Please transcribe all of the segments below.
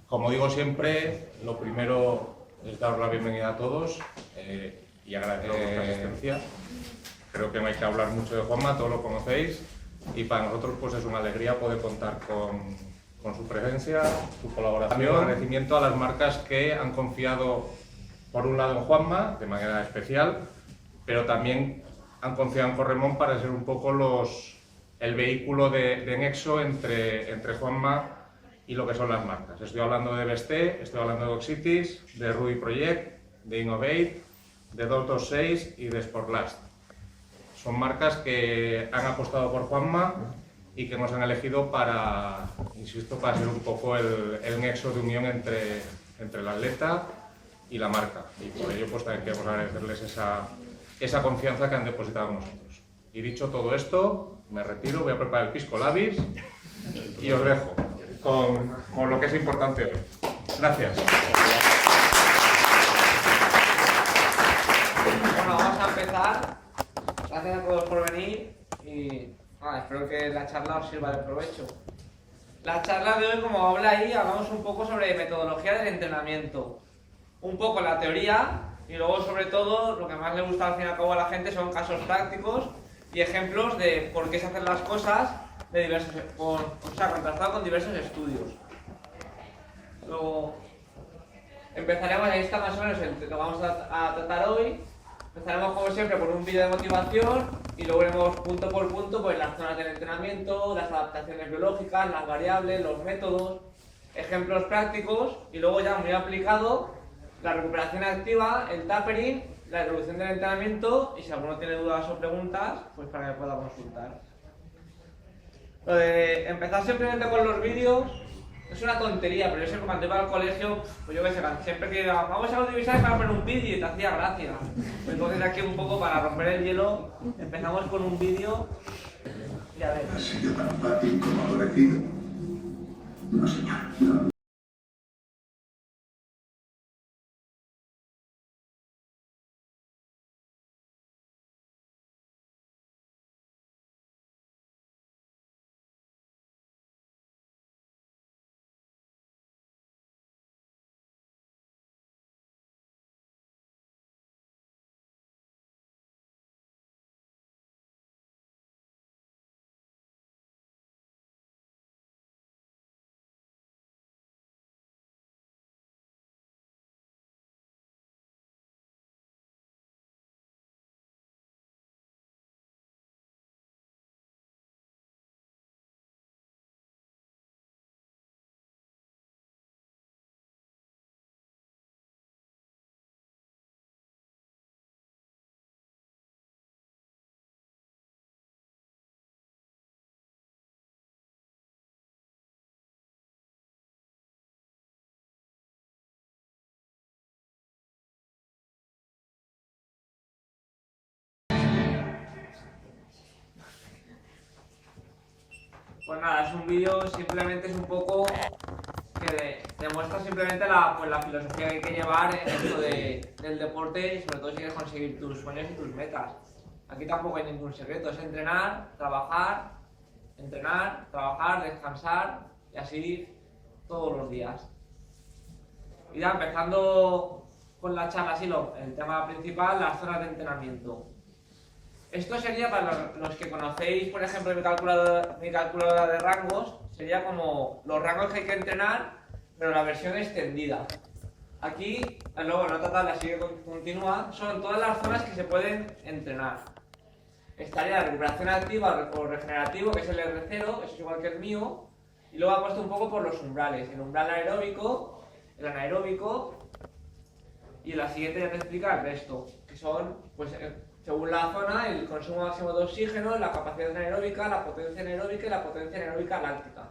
Como digo siempre, lo primero es daros la bienvenida a todos y agradeceros vuestra asistencia. Creo que no hay que hablar mucho de Juanma, todos lo conocéis, y para nosotros pues es una alegría poder contar con su presencia, su colaboración. Agradecimiento a las marcas que han confiado, por un lado, en Juanma, de manera especial, pero también han confiado en Corremón para ser un poco el vehículo de nexo entre Juanma y lo que son las marcas. Estoy hablando de Besté, estoy hablando de Oxitis, de Ruby Project, de Innovate, de 226 y de Sportlast. Son marcas que han apostado por Juanma y que nos han elegido para, insisto, para ser un poco el nexo de unión entre el atleta y la marca. Y por ello pues también queremos agradecerles esa confianza que han depositado en nosotros. Y dicho todo esto, me retiro, voy a preparar el pisco labis y os dejo con lo que es importante hoy. Gracias. Bueno, vamos a empezar. Gracias a todos por venir y espero que la charla os sirva de provecho. La charla de hoy, como habla ahí, hablamos un poco sobre metodología del entrenamiento. Un poco la teoría y luego, sobre todo, lo que más le gusta al fin y al cabo a la gente son casos prácticos y ejemplos de por qué se hacen las cosas contrastado con diversos estudios. Luego, empezaremos, ahí está más o menos lo que vamos a tratar hoy. Empezaremos como siempre por un vídeo de motivación y luego veremos punto por punto pues, las zonas del entrenamiento, las adaptaciones biológicas, las variables, los métodos, ejemplos prácticos y luego ya muy aplicado la recuperación activa, el tapering, la evolución del entrenamiento y si alguno tiene dudas o preguntas pues para que pueda consultar. Lo de empezar simplemente con los vídeos es una tontería, pero yo siempre cuando iba al colegio, pues yo que sé, siempre que iba, vamos a audiovisuales para poner un vídeo y te hacía gracia. Entonces aquí un poco para romper el hielo, empezamos con un vídeo y a ver. ¿Ha sido tan fácil como agradecido? No, señor. Pues nada, es un vídeo, simplemente es un poco que demuestra simplemente la filosofía que hay que llevar en esto del deporte y sobre todo si quieres conseguir tus sueños y tus metas. Aquí tampoco hay ningún secreto, es entrenar, trabajar, descansar y así todos los días. Y ya empezando con la charla, así el tema principal, las zonas de entrenamiento. Esto sería para los que conocéis, por ejemplo, mi calculadora de rangos, sería como los rangos que hay que entrenar, pero la versión extendida. Aquí, luego en otra tabla así que continúa, son todas las zonas que se pueden entrenar. Estaría la recuperación activa o regenerativo, que es el R0, eso es igual que el mío, y luego he puesto un poco por los umbrales, el umbral aeróbico, el anaeróbico, y en la siguiente ya te explica el resto, que son, pues, según la zona, el consumo máximo de oxígeno, la capacidad anaeróbica, la potencia anaeróbica y la potencia anaeróbica láctica.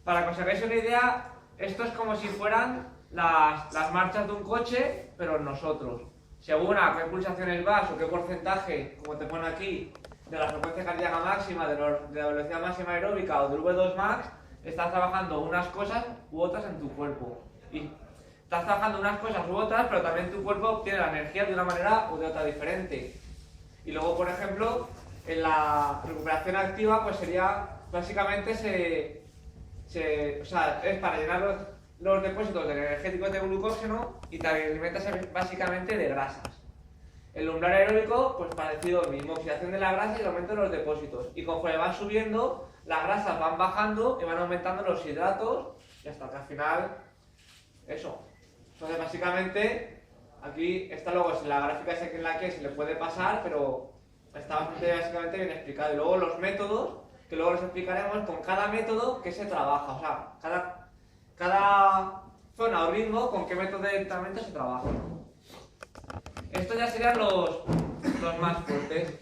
Para que os hagáis una idea, esto es como si fueran las marchas de un coche, pero nosotros. Según a qué pulsaciones vas o qué porcentaje, como te pone aquí, de la frecuencia cardíaca máxima, de la velocidad máxima aeróbica o del V2 max, estás trabajando unas cosas u otras en tu cuerpo. Y estás trabajando unas cosas u otras, pero también tu cuerpo obtiene la energía de una manera u de otra diferente. Y luego, por ejemplo, en la recuperación activa, pues sería, básicamente se o sea, es para llenar los depósitos de energéticos de glucógeno y te alimentas básicamente de grasas. El umbral aeróbico, pues parecido lo mismo, oxidación de la grasa y el aumento de los depósitos. Y conforme van subiendo, las grasas van bajando y van aumentando los hidratos y hasta que al final, eso. Entonces básicamente, aquí está luego, la gráfica esa en la que se le puede pasar, pero está básicamente bien explicado. Y luego los métodos, que luego los explicaremos con cada método que se trabaja. O sea, cada zona o ritmo con qué método de entrenamiento se trabaja. Estos ya serían los más fuertes.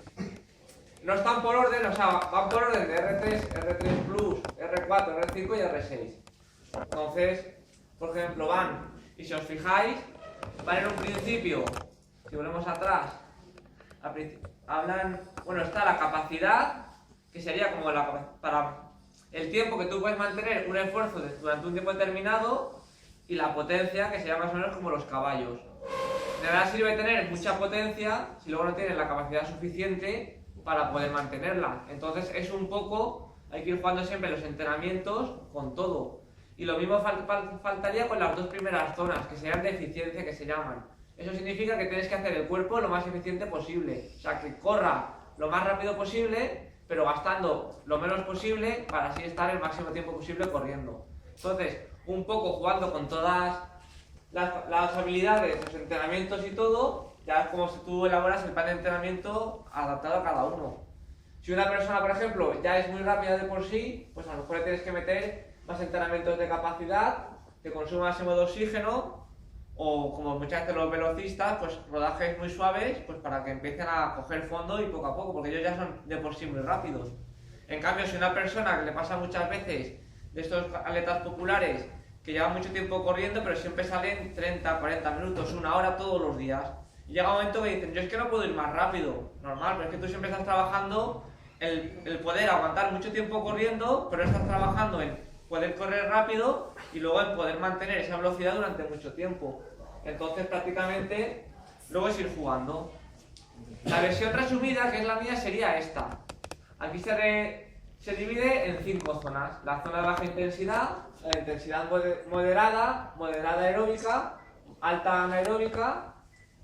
No están por orden, o sea, van por orden de R3, R3 Plus, R4, R5 y R6. Entonces, por ejemplo, van, y si os fijáis, van en un principio, si volvemos atrás, hablan, bueno, está la capacidad, que sería como para el tiempo que tú puedes mantener un esfuerzo durante un tiempo determinado, y la potencia, que sería más o menos como los caballos. De nada sirve tener mucha potencia si luego no tienes la capacidad suficiente para poder mantenerla. Entonces es un poco, hay que ir jugando siempre los entrenamientos con todo. Y lo mismo faltaría con las dos primeras zonas, que serían de eficiencia, que se llaman. Eso significa que tienes que hacer el cuerpo lo más eficiente posible. O sea, que corra lo más rápido posible, pero gastando lo menos posible para así estar el máximo tiempo posible corriendo. Entonces, un poco jugando con todas las habilidades, los entrenamientos y todo, ya es como si tú elaboras el plan de entrenamiento adaptado a cada uno. Si una persona, por ejemplo, ya es muy rápida de por sí, pues a lo mejor le tienes que meter más entrenamientos de capacidad, de consumo máximo de oxígeno, o como muchas veces los velocistas, pues rodajes muy suaves, pues para que empiecen a coger fondo y poco a poco, porque ellos ya son de por sí muy rápidos. En cambio, si una persona, que le pasa muchas veces de estos atletas populares, que llevan mucho tiempo corriendo, pero siempre salen 30, 40 minutos, una hora todos los días. Y llega un momento que dicen, yo es que no puedo ir más rápido. Normal, pero es que tú siempre estás trabajando el poder aguantar mucho tiempo corriendo, pero estás trabajando en poder correr rápido y luego en poder mantener esa velocidad durante mucho tiempo. Entonces prácticamente luego es ir jugando. La versión resumida, que es la mía, sería esta. Aquí se divide en 5 zonas. La zona de baja intensidad, la intensidad moderada, moderada aeróbica, alta anaeróbica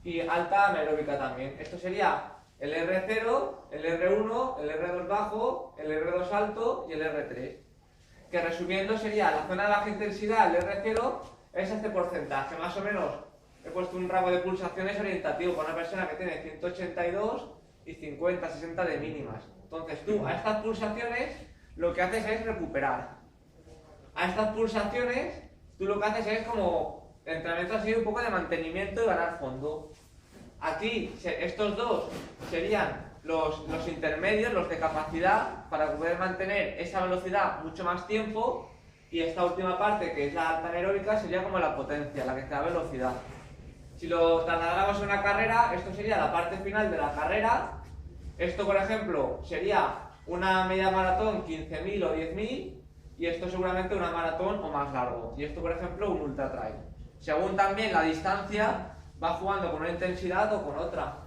y alta anaeróbica también. Esto sería el R0, el R1, el R2 bajo, el R2 alto y el R3. Que resumiendo sería la zona de baja intensidad, el R0, es este porcentaje. Más o menos he puesto un rango de pulsaciones orientativo para una persona que tiene 182 y 50, 60 de mínimas. Entonces tú a estas pulsaciones lo que haces es recuperar. A estas pulsaciones tú lo que haces es como entrenamiento así un poco de mantenimiento y ganar fondo. Aquí estos dos serían los intermedios, los de capacidad, para poder mantener esa velocidad mucho más tiempo, y esta última parte, que es la alta anaeróbica, sería como la potencia, la que te da velocidad. Si lo trasladáramos a una carrera, esto sería la parte final de la carrera. Esto, por ejemplo, sería una media maratón 15.000 o 10.000, y esto seguramente una maratón o más largo. Y esto, por ejemplo, un ultra trail. Según también la distancia, va jugando con una intensidad o con otra.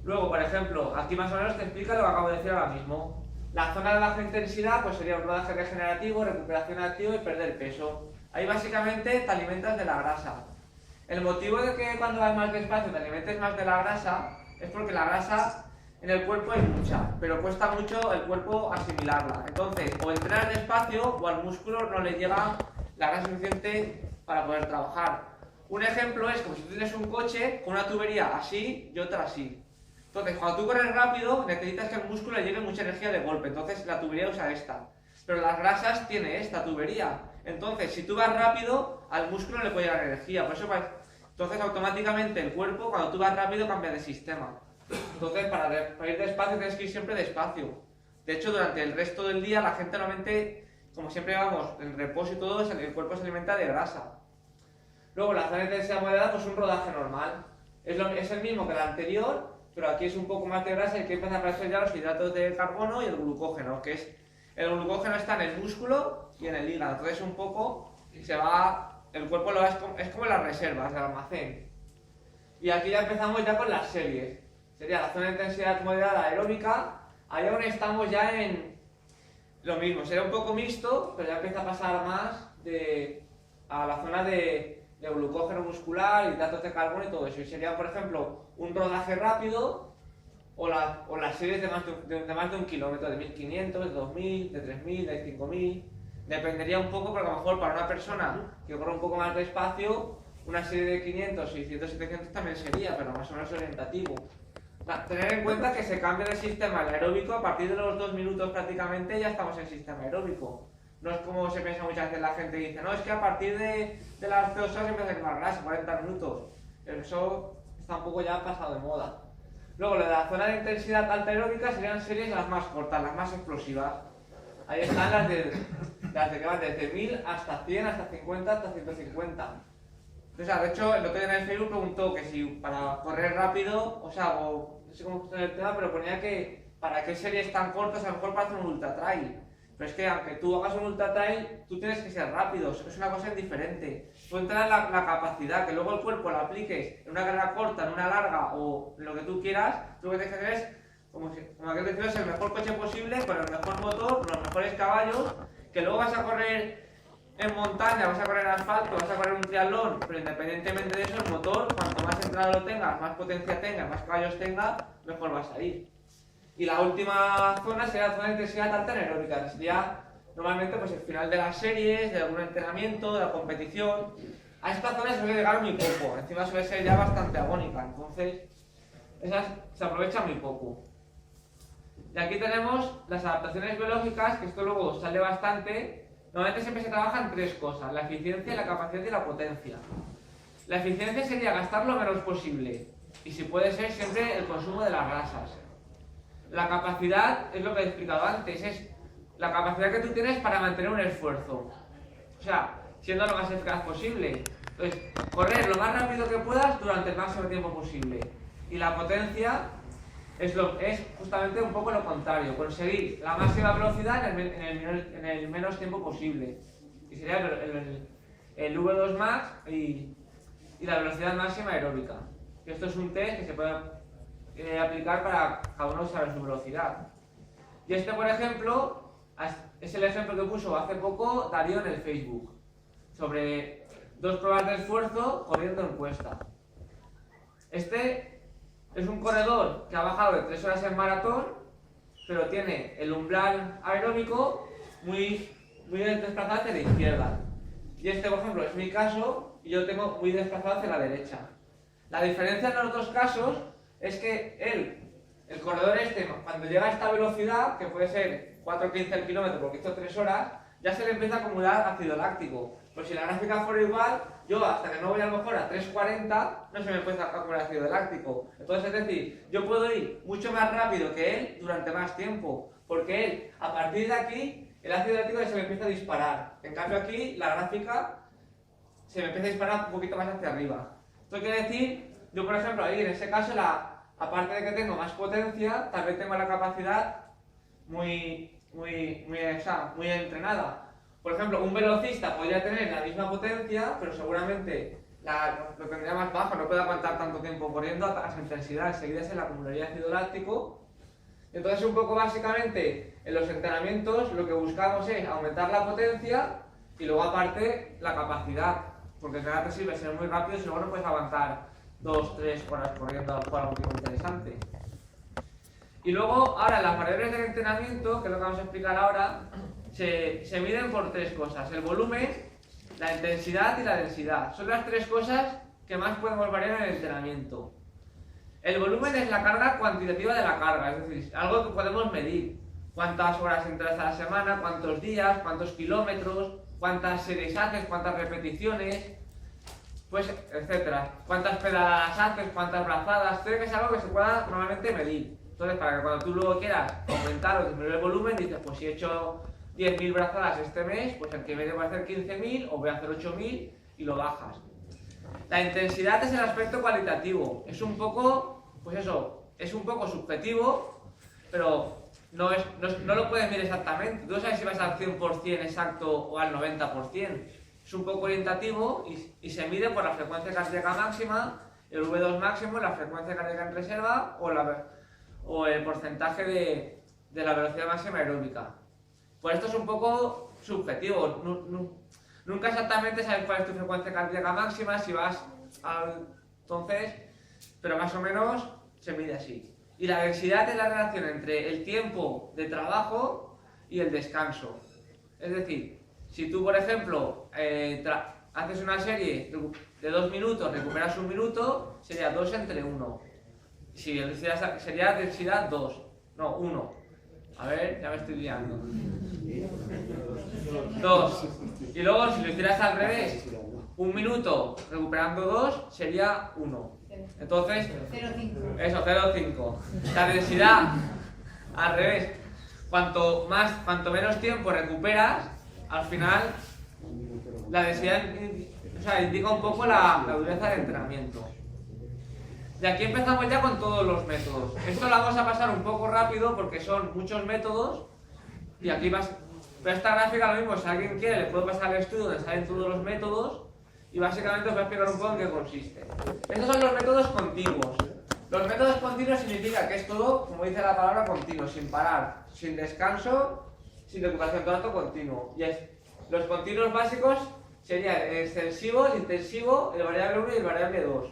Luego, por ejemplo, aquí más o menos te explica lo que acabo de decir ahora mismo. La zona de baja intensidad pues sería un rodaje regenerativo, recuperación activa y perder peso. Ahí básicamente te alimentas de la grasa. El motivo de que cuando vas más despacio te alimentes más de la grasa es porque la grasa en el cuerpo es mucha, pero cuesta mucho el cuerpo asimilarla. Entonces, o entrenas despacio o al músculo no le llega la grasa suficiente para poder trabajar. Un ejemplo es como si tú tienes un coche con una tubería así y otra así. Entonces, cuando tú corres rápido, necesitas que al músculo le llegue mucha energía de golpe. Entonces, la tubería usa esta. Pero las grasas tiene esta tubería. Entonces, si tú vas rápido, al músculo le puede llegar energía. Por eso, entonces, automáticamente el cuerpo, cuando tú vas rápido, cambia de sistema. Entonces, para ir despacio, tienes que ir siempre despacio. De hecho, durante el resto del día, la gente normalmente, como siempre vamos en reposo y todo, el cuerpo se alimenta de grasa. Luego, la zona de intensidad moderada, pues un rodaje normal. Es el mismo que el anterior, pero aquí es un poco más de grasa y aquí empiezan a aparecer ya los hidratos de carbono y el glucógeno, que es el glucógeno está en el músculo y en el hígado. Entonces un poco se va, el cuerpo lo va, es como las reservas del almacén. Y aquí ya empezamos ya con las series. Sería la zona de intensidad moderada aeróbica. Ahí aún estamos ya en lo mismo, sería un poco mixto, pero ya empieza a pasar más a la zona de glucógeno muscular, hidratos de carbono y todo eso. Y sería, por ejemplo, un rodaje rápido o las series de más de un kilómetro, de 1500, de 2000, de 3000, de 5000. Dependería un poco, porque a lo mejor para una persona que corre un poco más despacio, una serie de 500, 600, 700 también sería, pero más o menos orientativo. Tener en cuenta que se cambia de sistema aeróbico a partir de los 2 minutos prácticamente ya estamos en sistema aeróbico. No es como se piensa muchas veces la gente que dice, no, es que a partir de las 2 horas empieza a quemar grasa, 40 minutos. Eso está un poco ya pasado de moda. Luego, lo de la zona de intensidad alta aeróbica serían series las más cortas, las más explosivas. Ahí están las de que van desde 1000 hasta 100, hasta 50, hasta 150. Entonces, de hecho, el otro día en el Facebook preguntó que si para correr rápido, o sea, no sé cómo está el tema, pero ponía que para qué series tan cortas a lo mejor para hacer un ultra trail. Pero es que aunque tú hagas un ultra trail, tú tienes que ser rápido, es una cosa diferente. Tú entras la capacidad, que luego el cuerpo la apliques en una carrera corta, en una larga o en lo que tú quieras, tú lo que tienes que hacer es, como aquel que tienes el mejor coche posible, con el mejor motor, los mejores caballos, que luego vas a correr en montaña, vas a correr en asfalto, vas a correr un triatlón, pero independientemente de eso, el motor, cuanto más entrada lo tengas, más potencia tenga, más caballos tenga, mejor vas a ir. Y la última zona sería la zona de intensidad alta anaeróbica, que sería normalmente pues el final de las series, de algún entrenamiento, de la competición. A esta zona se suele llegar muy poco, encima suele ser ya bastante agónica, entonces esas se aprovechan muy poco. Y aquí tenemos las adaptaciones biológicas, que esto luego sale bastante. Normalmente siempre se trabajan 3 cosas: la eficiencia, la capacidad y la potencia. La eficiencia sería gastar lo menos posible, y si puede ser siempre el consumo de las grasas. La capacidad es lo que he explicado antes, es la capacidad que tú tienes para mantener un esfuerzo. O sea, siendo lo más eficaz posible. Entonces, correr lo más rápido que puedas durante el máximo tiempo posible. Y la potencia es justamente un poco lo contrario, conseguir la máxima velocidad en el menos tiempo posible. Y sería el V2 max y la velocidad máxima aeróbica. Y esto es un test que se puede aplicar para cada uno saber su velocidad. Y este, por ejemplo, es el ejemplo que puso hace poco Darío en el Facebook, sobre 2 pruebas de esfuerzo corriendo en cuesta. Este es un corredor que ha bajado de 3 horas en maratón, pero tiene el umbral aeróbico muy desplazado hacia la izquierda. Y este, por ejemplo, es mi caso, y yo tengo muy desplazado hacia la derecha. La diferencia en los 2 casos es que el corredor este, cuando llega a esta velocidad, que puede ser 4:15 el kilómetro porque hizo 3 horas, ya se le empieza a acumular ácido láctico. Pues si la gráfica fuera igual, yo hasta que no voy a lo mejor a 3:40, no se me empieza a acumular ácido láctico. Entonces, es decir, yo puedo ir mucho más rápido que él durante más tiempo, porque él, a partir de aquí, el ácido láctico se me empieza a disparar. En cambio aquí, la gráfica se me empieza a disparar un poquito más hacia arriba. Esto quiere decir, yo por ejemplo, ahí en ese caso, aparte de que tengo más potencia, también tengo la capacidad muy entrenada. Por ejemplo, un velocista podría tener la misma potencia, pero seguramente lo tendría más bajo, no puede aguantar tanto tiempo corriendo a esa intensidad, enseguida se le acumularía ácido láctico. Entonces, un poco básicamente, en los entrenamientos lo que buscamos es aumentar la potencia y luego aparte la capacidad, porque de nada te sirve ser muy rápido si luego no puedes aguantar 2-3 horas corriendo por algún tiempo interesante. Y luego, ahora, las variables del entrenamiento, que es lo que vamos a explicar ahora, se miden por 3 cosas: el volumen, la intensidad y la densidad. Son las 3 cosas que más podemos variar en el entrenamiento. El volumen es la carga cuantitativa de la carga, es decir, algo que podemos medir. Cuántas horas entras a la semana, cuántos días, cuántos kilómetros, cuántas series haces, cuántas repeticiones, pues, etcétera. Cuántas pedaladas haces, cuántas brazadas, tiene que ser algo que se pueda normalmente medir. Entonces, para que cuando tú luego quieras aumentar o disminuir el volumen, dices, pues si he hecho 10.000 brazadas este mes, pues el que viene voy a hacer 15.000 o voy a hacer 8.000 y lo bajas. La intensidad es el aspecto cualitativo. Es un poco, pues eso, es un poco subjetivo, pero no lo puedes medir exactamente. Tú no sabes si vas al 100% exacto o al 90%. Es un poco orientativo y se mide por la frecuencia cardíaca máxima, el V2 máximo, la frecuencia cardíaca en reserva o el porcentaje de la velocidad máxima aeróbica. Pues esto es un poco subjetivo. Nunca exactamente sabes cuál es tu frecuencia cardíaca máxima, si vas al... Entonces, pero más o menos se mide así. Y la densidad es la relación entre el tiempo de trabajo y el descanso. Es decir, si tú, por ejemplo, haces una serie de 2 minutos, recuperas 1 minuto, sería 2 entre 1. Si sería densidad 2, no 1. A ver, ya me estoy liando. 2. Y luego, si lo hicieras al revés, 1 minuto recuperando 2 sería 1. Entonces, 0,5. eso, 0,5. La densidad al revés. Cuanto menos tiempo recuperas, al final la densidad indica un poco la dureza del entrenamiento. Y aquí empezamos ya con todos los métodos. Esto lo vamos a pasar un poco rápido porque son muchos métodos. Y aquí pero esta gráfica lo mismo, si alguien quiere le puedo pasar el estudio donde salen todos los métodos. Y básicamente os voy a explicar un poco en qué consiste. Estos son los métodos continuos. Los métodos continuos significa que es todo, como dice la palabra, continuo, sin parar, sin descanso, sin recuperación, todo esto continuo. Los continuos básicos serían el extensivo, el intensivo, el variable 1 y el variable 2.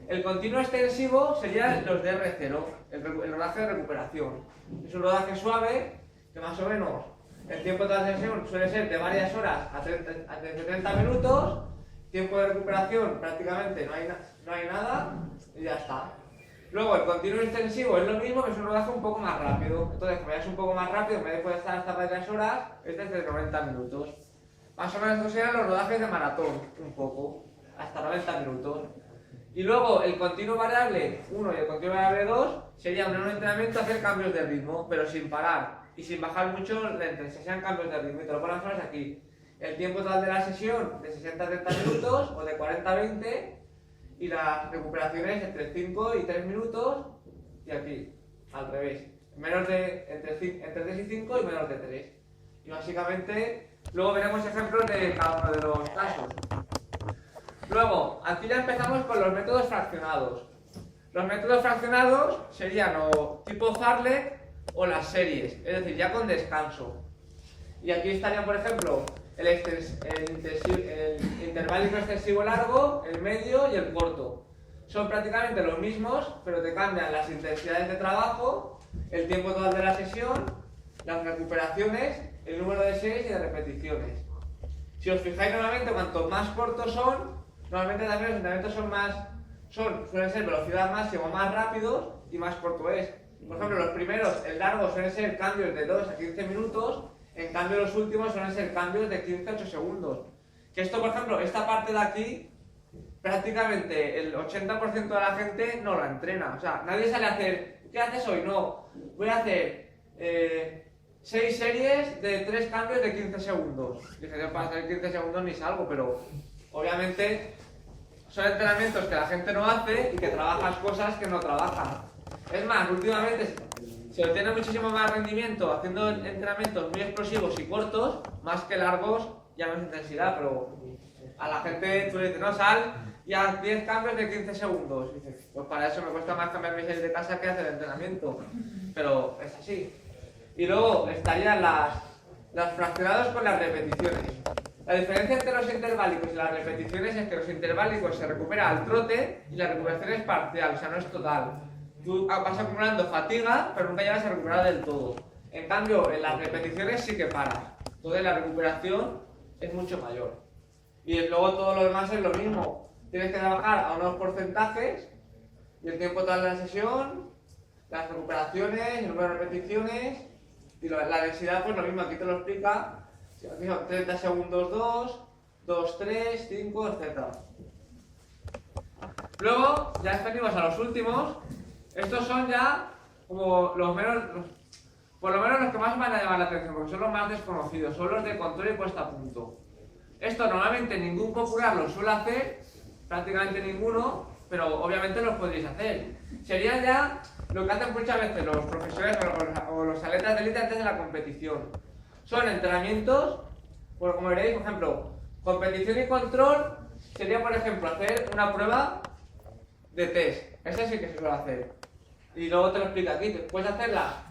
El continuo extensivo serían los de R0, el rodaje de recuperación. Es un rodaje suave que más o menos el tiempo de la sesión suele ser de varias horas a 30 minutos. Tiempo de recuperación prácticamente no hay nada y ya está. Luego el continuo extensivo es lo mismo, pero es un rodaje un poco más rápido. Entonces, como ya es un poco más rápido, en vez de poder estar hasta varias horas, este es de 90 minutos. Más o menos estos serían los rodajes de maratón, un poco, hasta 90 minutos. Y luego el continuo variable 1 y el continuo variable 2 sería un entrenamiento hacer cambios de ritmo, pero sin parar y sin bajar mucho la intensidad, sean cambios de ritmo. Y te lo ponen aquí. El tiempo total de la sesión de 60 a 30 minutos o de 40 a 20 y las recuperaciones entre 5 y 3 minutos y aquí, al revés, entre 3 y 5 y menos de 3. Y básicamente, luego veremos ejemplos de cada uno de los casos. Luego, aquí ya empezamos con los métodos fraccionados. Los métodos fraccionados serían o tipo Farlek o las series, es decir, ya con descanso. Y aquí estarían, por ejemplo, el interválico extensivo largo, el medio y el corto. Son prácticamente los mismos, pero te cambian las intensidades de trabajo, el tiempo total de la sesión, las recuperaciones, el número de series y de repeticiones. Si os fijáis, normalmente cuanto más cortos son, normalmente también los entrenamientos suelen ser velocidad máxima más rápidos y más corto es. Por ejemplo, los primeros, el largo, suelen ser cambios de 2 a 15 minutos. En cambio, los últimos suelen ser cambios de 15 a 8 segundos. Que esto, por ejemplo, esta parte de aquí, prácticamente el 80% de la gente no la entrena. O sea, nadie sale a hacer, ¿qué haces hoy? No, voy a hacer 6 series de 3 cambios de 15 segundos. Dice, yo para hacer 15 segundos ni salgo, pero obviamente son entrenamientos que la gente no hace y que trabajas cosas que no trabajan. Es más, últimamente se obtiene muchísimo más rendimiento haciendo entrenamientos muy explosivos y cortos, más que largos y a menos intensidad, pero a la gente tú le dices, no, sal y haz 10 cambios de 15 segundos. Y dices, pues para eso me cuesta más cambiar mi serie de casa que hacer entrenamiento. Pero es así. Y luego estarían las fraccionados con las repeticiones. La diferencia entre los interválicos y las repeticiones es que los interválicos se recupera al trote y la recuperación es parcial, o sea, no es total. Tú vas acumulando fatiga, pero nunca llegas a recuperar del todo. En cambio, en las repeticiones sí que paras. Entonces la recuperación es mucho mayor. Y luego todo lo demás es lo mismo. Tienes que trabajar a unos porcentajes y el tiempo total de la sesión, las recuperaciones, el número de repeticiones y la densidad, pues lo mismo, aquí te lo explica. Aquí son 30 segundos 2, 3, 5, etc. Luego, ya venimos a los últimos. Estos son ya como los menos, por lo menos los que más van a llamar la atención, porque son los más desconocidos, son los de control y puesta a punto. Esto normalmente ningún popular lo suele hacer, prácticamente ninguno, pero obviamente los podréis hacer. Sería ya lo que hacen muchas veces los profesores o los atletas de élite antes de la competición. Son entrenamientos, pues como veréis, por ejemplo, competición y control sería, por ejemplo, hacer una prueba de test. Esa sí que se suele hacer. Y luego te lo explico aquí. Puedes hacerla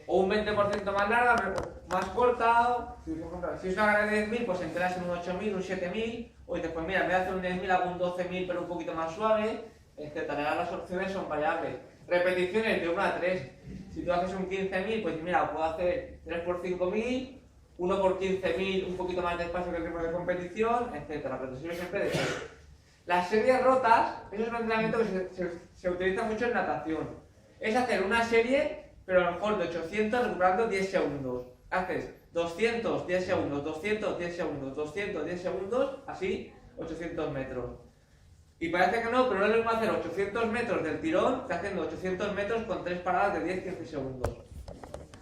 o un 20% más larga, más corta. Si, por ejemplo, si es una carrera de 10.000, pues entrenas en un 8.000, un 7.000, o dices, pues mira, en vez de hacer un 10.000 hago un 12.000 pero un poquito más suave, etc. Las opciones son variables. Repeticiones de 1 a 3. Si tú haces un 15.000, pues mira, puedo hacer 3 por 5.000, 1 por 15.000, un poquito más despacio que el ritmo de competición, etc. Pero te sirve siempre de 3. Las series rotas, eso es un entrenamiento que se utiliza mucho en natación. Es hacer una serie, pero a lo mejor de 800 recuperando 10 segundos. Haces 200, 10 segundos, 200, 10 segundos, 200, 10 segundos, así 800 metros. Y parece que no, pero no es lo mismo hacer 800 metros del tirón que haciendo 800 metros con 3 paradas de 10-15 segundos.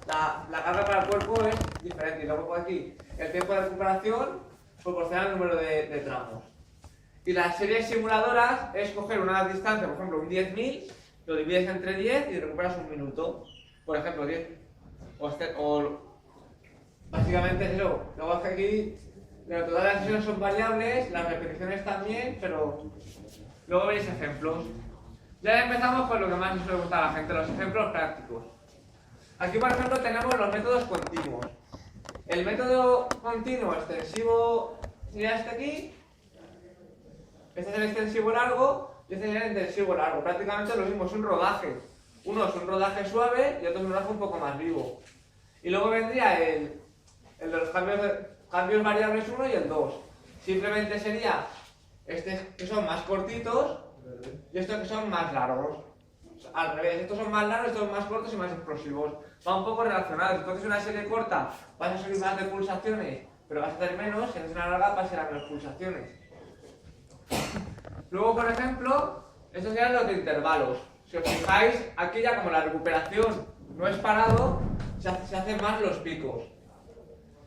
La carga para el cuerpo es diferente. Y luego por aquí, el tiempo de recuperación proporciona el número de tramos. Y las series simuladoras es coger una distancia, por ejemplo, un 10.000, lo divides entre 10 y recuperas un minuto. Por ejemplo, 10. Básicamente es eso. Luego es que aquí, todas las sesiones son variables, las repeticiones también, pero luego veréis ejemplos. Ya empezamos con lo que más nos suele gustar a la gente, los ejemplos prácticos. Aquí, por ejemplo, tenemos los métodos continuos. El método continuo extensivo sería este aquí. Este es el extensivo largo y este sería el intensivo largo. Prácticamente lo mismo, es un rodaje. Uno es un rodaje suave y otro es un rodaje un poco más vivo. Y luego vendría el de los cambios variables 1 y el 2. Simplemente sería estos que son más cortitos y estos que son más largos. Al revés, estos son más largos, estos son más cortos y más explosivos. Va un poco relacionados. Entonces una serie corta vas a subir más de pulsaciones, pero vas a hacer menos, y en una larga vas a ser a menos pulsaciones. Luego, por ejemplo, estos serían los de intervalos. Si os fijáis, aquí ya como la recuperación no es parado, se hacen más los picos.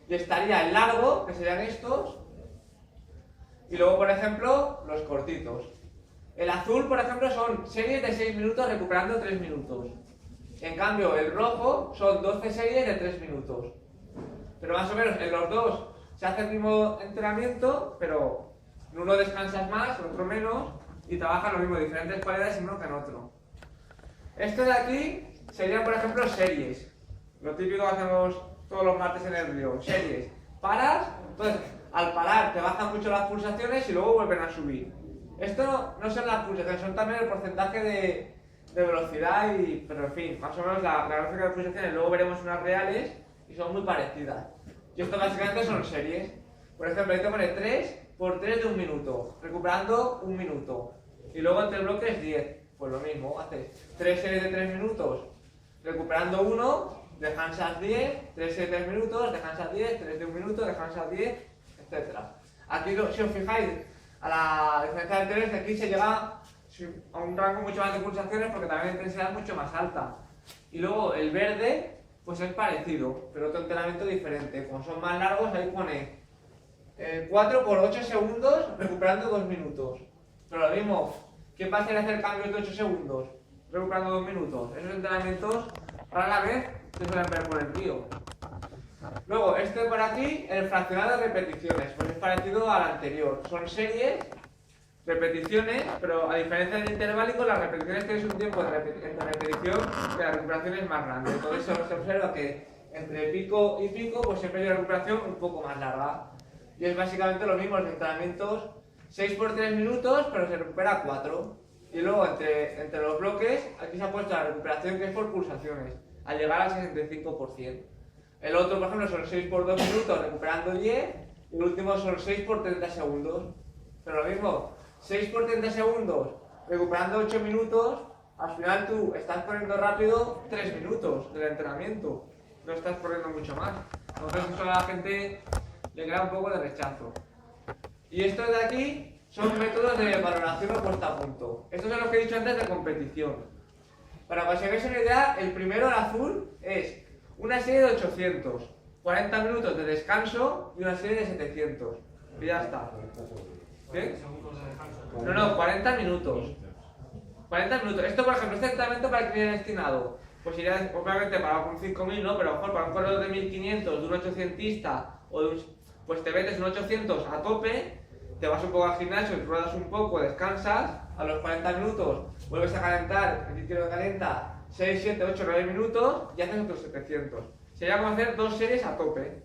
Y estaría el largo, que serían estos, y luego, por ejemplo, los cortitos. El azul, por ejemplo, son series de 6 minutos recuperando 3 minutos. En cambio, el rojo son 12 series de 3 minutos. Pero más o menos en los dos se hace el mismo entrenamiento, pero en uno descansas más, en otro menos, y trabajas lo mismo, diferentes cualidades en uno que en otro. Esto de aquí serían, por ejemplo, series. Lo típico que hacemos todos los martes en el río, series. Paras, entonces al parar te bajan mucho las pulsaciones y luego vuelven a subir. Esto no son las pulsaciones, son también el porcentaje de velocidad, pero en fin, más o menos la gráfica de pulsaciones. Luego veremos unas reales y son muy parecidas. Y esto básicamente son series. Por ejemplo, ahí te pone 3 por 3 de 1 minuto, recuperando 1 minuto. Y luego entre bloques 10, pues lo mismo, haces 3 series de 3 minutos, recuperando 1, descansas 10, 3 series de 3 minutos, descansas 10, 3 de 1 minuto, descansas 10, etc. Aquí, si os fijáis, a la diferencia de 3, de aquí se llega a un rango mucho más de pulsaciones porque también la intensidad es mucho más alta. Y luego el verde, pues es parecido, pero otro entrenamiento diferente. Como son más largos, ahí pone 4 por 8 segundos recuperando 2 minutos. Pero lo mismo, ¿qué pasa en hacer cambios de 8 segundos recuperando 2 minutos? Esos entrenamientos rara vez se suelen ver por el tío. Luego, este por aquí, el fraccionado de repeticiones, pues es parecido al anterior. Son series, repeticiones, pero a diferencia del interválico, las repeticiones tienen un tiempo de repetición que la recuperación es más grande. Entonces se observa que entre pico y pico, pues siempre hay una recuperación un poco más larga. Y es básicamente lo mismo, los entrenamientos 6 por 3 minutos, pero se recupera 4. Y luego entre los bloques, aquí se ha puesto la recuperación que es por pulsaciones, al llegar al 65%. El otro, por ejemplo, son 6 por 2 minutos recuperando 10, y el último son 6 por 30 segundos. Pero lo mismo, 6 por 30 segundos recuperando 8 minutos, al final tú estás poniendo rápido 3 minutos del entrenamiento, no estás poniendo mucho más. Entonces eso a la gente le crea un poco de rechazo. Y estos de aquí son métodos de valoración o puesta a punto. Estos son los que he dicho antes de competición. Para que os hagáis una idea, el primero, el azul, es una serie de 800, 40 minutos de descanso y una serie de 700. Y ya está. ¿Qué? No, 40 minutos. 40 minutos. Esto, por ejemplo, este entrenamiento para el que viene destinado, pues iría obviamente para un 5000, ¿no? Pero a lo mejor para un corredor de 1500, de un 800ista, o de pues te metes un 800 a tope, te vas un poco al gimnasio, ruedas un poco, descansas, a los 40 minutos vuelves a calentar, el líquido calienta 6, 7, 8, 9 minutos y haces otros 700. Sería como hacer 2 series a tope.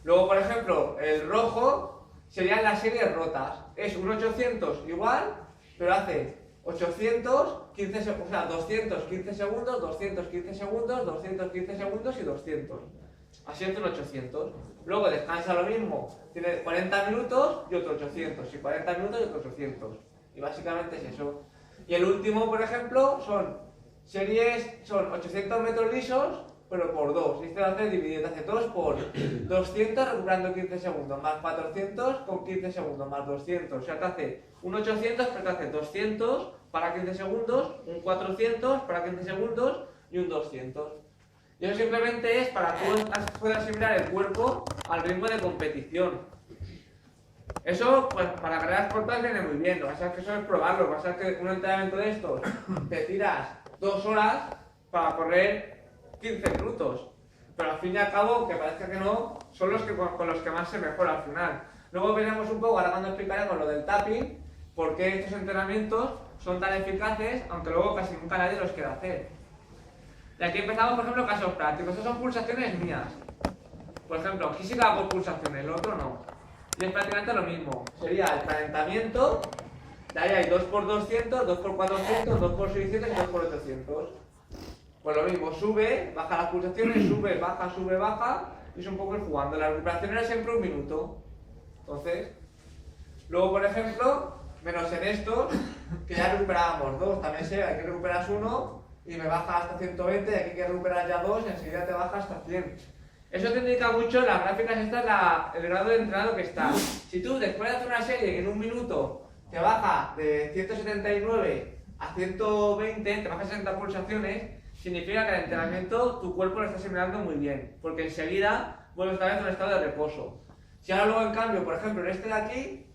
Luego, por ejemplo, el rojo serían las series rotas. Es un 800 igual, pero hace 800, 15 segundos, o sea, 215 segundos, 215 segundos, 215 segundos y 200. Así hace un 800. Luego descansa lo mismo, tiene 40 minutos y otro 800, y 40 minutos y otro 800. Y básicamente es eso. Y el último, por ejemplo, son 800 metros lisos, pero por 2. Y este lo hace dividido, te hace 2 por 200 recuperando 15 segundos, más 400 con 15 segundos, más 200. O sea, te hace un 800, pero te hace 200 para 15 segundos, un 400 para 15 segundos y un 200. Y eso simplemente es para que tú puedas asimilar el cuerpo al ritmo de competición. Eso, pues, para carreras cortas viene muy bien. Lo que pasa es que eso es probarlo. Lo que pasa es que un entrenamiento de estos te tiras 2 horas para correr 15 minutos. Pero al fin y al cabo, que parezca que no, son los que con los que más se mejora al final. Luego veremos un poco, ahora cuando explicaremos lo del tapping, por qué estos entrenamientos son tan eficaces, aunque luego casi nunca nadie los quiere hacer. Y aquí empezamos, por ejemplo, casos prácticos. Estas son pulsaciones mías. Por ejemplo, aquí sí que hago pulsaciones, el otro no. Y es prácticamente lo mismo. Sería el calentamiento, de ahí hay 2x200, 2x400, 2x600 y 2x800. Pues lo mismo, sube, baja las pulsaciones, sube, baja, y es un poco ir jugando. La recuperación era siempre un minuto. Entonces, luego, por ejemplo, menos en estos, que ya recuperábamos 2, también sé, aquí recuperas 1 y me baja hasta 120, y aquí que recuperas ya 2 y enseguida te baja hasta 100. Eso te indica mucho, las gráficas estas, el grado de entrenado que está. Si tú después de hacer una serie que en un minuto te baja de 179 a 120, te baja 60 pulsaciones, significa que el entrenamiento tu cuerpo lo está asimilando muy bien, porque enseguida vuelves otra vez a un estado de reposo. Si ahora luego en cambio, por ejemplo, en este de aquí,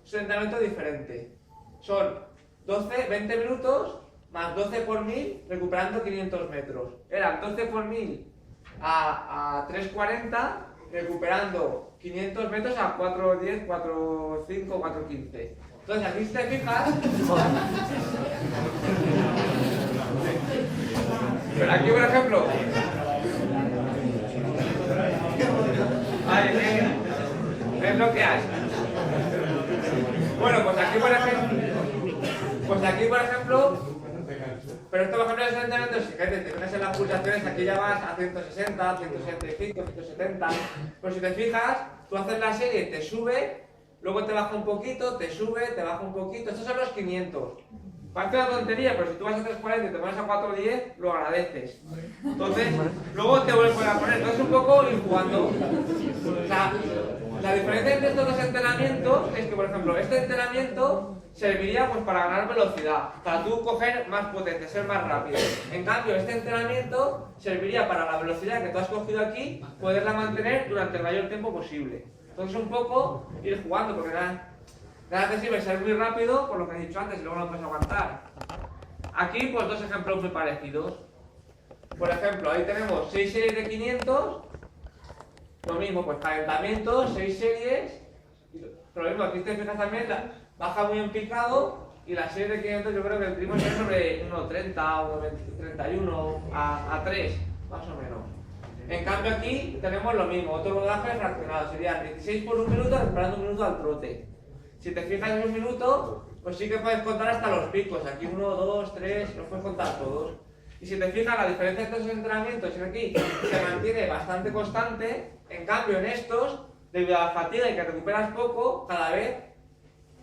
es un entrenamiento diferente. Son 20 minutos más 12 por 1000 recuperando 500 metros. Eran 12 por 1000 a 3.40 recuperando 500 metros a 4.10, 4.5, 4.15. Entonces aquí si te fijas... Pero aquí por ejemplo... ¿Ves lo que hay? Bueno, pues aquí por ejemplo... Pero esto, por ejemplo, es el entrenamiento, si te fijas en las pulsaciones, aquí ya vas a 160, 165, 170. Pues si te fijas, tú haces la serie, te sube, luego te baja un poquito, te sube, te baja un poquito. Estos son los 500. Parece una tontería, pero si tú vas a 340 y te pones a 410, lo agradeces. Entonces, luego te vuelves a poner. Entonces, un poco ir jugando. O sea, la diferencia entre estos dos entrenamientos es que, por ejemplo, este entrenamiento serviría pues para ganar velocidad, para tú coger más potencia, ser más rápido. En cambio, este entrenamiento serviría para la velocidad que tú has cogido aquí, poderla mantener durante el mayor tiempo posible. Entonces, un poco ir jugando, porque nada te sirve ser muy rápido, por lo que he dicho antes, y luego no puedes aguantar. Aquí, pues dos ejemplos muy parecidos. Por ejemplo, ahí tenemos 6 series de 500, lo mismo, pues calentamiento, 6 series, pero lo mismo, aquí te fijas también, baja muy en picado, y la serie de 500 yo creo que el primo es sobre 1.30, 1.31 a 3, más o menos. En cambio aquí tenemos lo mismo, otro rodaje fraccionado, sería 16 por un minuto recuperando un minuto al trote. Si te fijas en un minuto, pues sí que puedes contar hasta los picos, aquí 1, 2, 3, los puedes contar todos. Y si te fijas, la diferencia entre estos entrenamientos es que aquí se mantiene bastante constante, en cambio en estos, debido a la fatiga y que recuperas poco, cada vez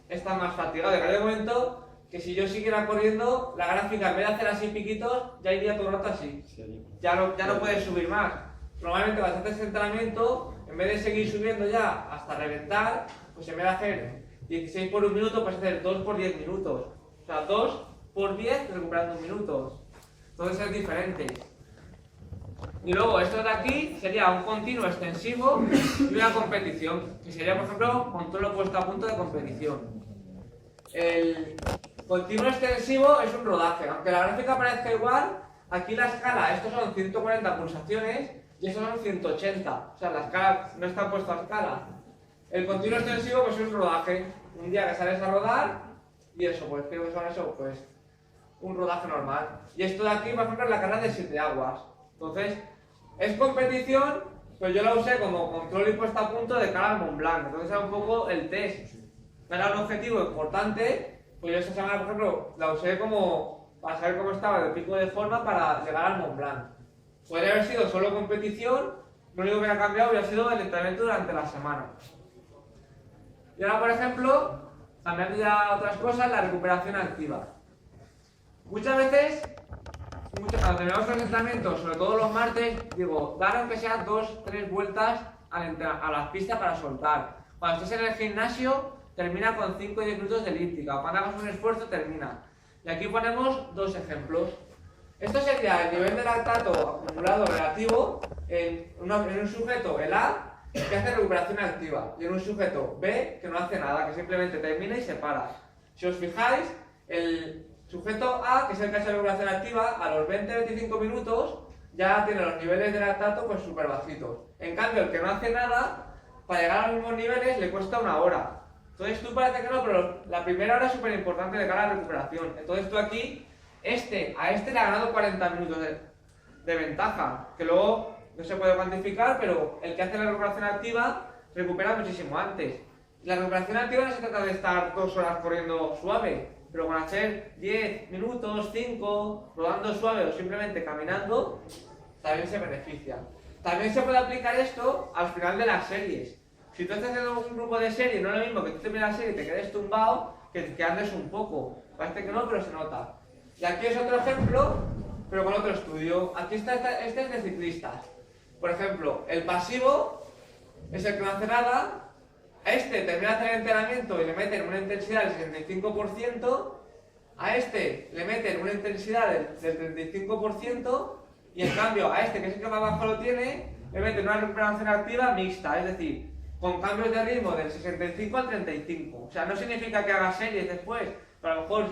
estás más fatigado. Llega el momento que si yo siguiera corriendo, la gráfica en vez de hacer así piquitos, ya iría todo el rato así. Ya no puedes subir más. Normalmente cuando haces este entrenamiento, en vez de seguir subiendo ya hasta reventar, pues en vez de hacer 16 por un minuto, puedes hacer 2 por 10 minutos. O sea, 2 por 10 recuperando un minuto. Entonces es diferente. Y luego esto de aquí sería un continuo extensivo y una competición. Que sería, por ejemplo, control puesto a punto de competición. El continuo extensivo es un rodaje. Aunque la gráfica parezca igual, aquí la escala, estos son 140 pulsaciones y estos son 180. O sea, la escala no está puesta a escala. El continuo extensivo pues es un rodaje. Un día que sales a rodar y eso, pues creo que son eso, pues un rodaje normal. Y esto de aquí, por ejemplo, es la carrera de 7 aguas. Entonces, es competición, pero yo la usé como control y puesta a punto de cara al Mont Blanc. Entonces era un poco el test. Era un objetivo importante, pues yo esta semana, por ejemplo, la usé como para saber cómo estaba el pico de forma para llegar al Mont Blanc. Podría haber sido solo competición, lo único que ha cambiado habría sido el entrenamiento durante la semana. Y ahora, por ejemplo, cambiando ya a otras cosas, la recuperación activa. Muchas veces, cuando tenemos los entrenamientos, sobre todo los martes, digo, dar aunque sea 2-3 vueltas a las pistas para soltar. Cuando estés en el gimnasio, termina con 5 y 10 minutos de elíptica. Cuando hagas un esfuerzo, termina. Y aquí ponemos 2 ejemplos. Esto sería el nivel de lactato acumulado relativo en un sujeto, el A, que hace recuperación activa, y en un sujeto B, que no hace nada, que simplemente termina y se para. Si os fijáis, el sujeto A, que es el que hace recuperación activa, a los 20-25 minutos ya tiene los niveles de lactato pues súper bajitos. En cambio, el que no hace nada, para llegar a los mismos niveles le cuesta 1 hora. Entonces tú parece que no, pero la primera hora es súper importante de cara a la recuperación. Entonces tú aquí, a este le ha ganado 40 minutos de ventaja, que luego no se puede cuantificar, pero el que hace la recuperación activa recupera muchísimo antes. La recuperación activa no se trata de estar 2 horas corriendo suave, pero con hacer 10 minutos, 5, rodando suave o simplemente caminando, también se beneficia. También se puede aplicar esto al final de las series. Si tú estás haciendo un grupo de serie, no es lo mismo que tú termines la serie y te quedes tumbado, que andes un poco. Parece que no, pero se nota. Y aquí es otro ejemplo, pero con otro estudio. Aquí este es de ciclistas. Por ejemplo, el pasivo es el que no hace nada. A este termina de hacer el entrenamiento y le meten una intensidad del 65%. A este le meten una intensidad del 35%. Y en cambio, a este, que es el que más bajo lo tiene, le meten una recuperación activa mixta. Es decir, con cambios de ritmo del 65 al 35. O sea, no significa que haga series después. Pero a lo mejor,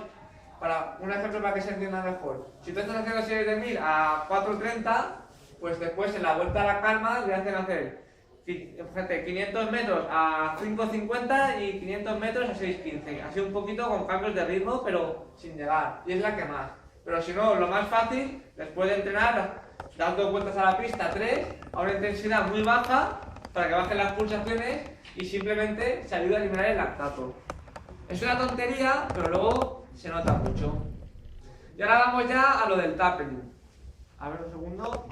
para un ejemplo para que se entienda mejor. Si tú estás haciendo series de 1000 a 4.30, pues después en la vuelta a la calma le hacen hacer 500 metros a 5.50 y 500 metros a 6.15. Así un poquito con cambios de ritmo, pero sin llegar. Y es la que más. Pero si no, lo más fácil, después de entrenar, dando vueltas a la pista 3, a una intensidad muy baja, para que bajen las pulsaciones y simplemente se ayuda a eliminar el lactato. Es una tontería, pero luego se nota mucho. Y ahora vamos ya a lo del tapering. A ver un segundo.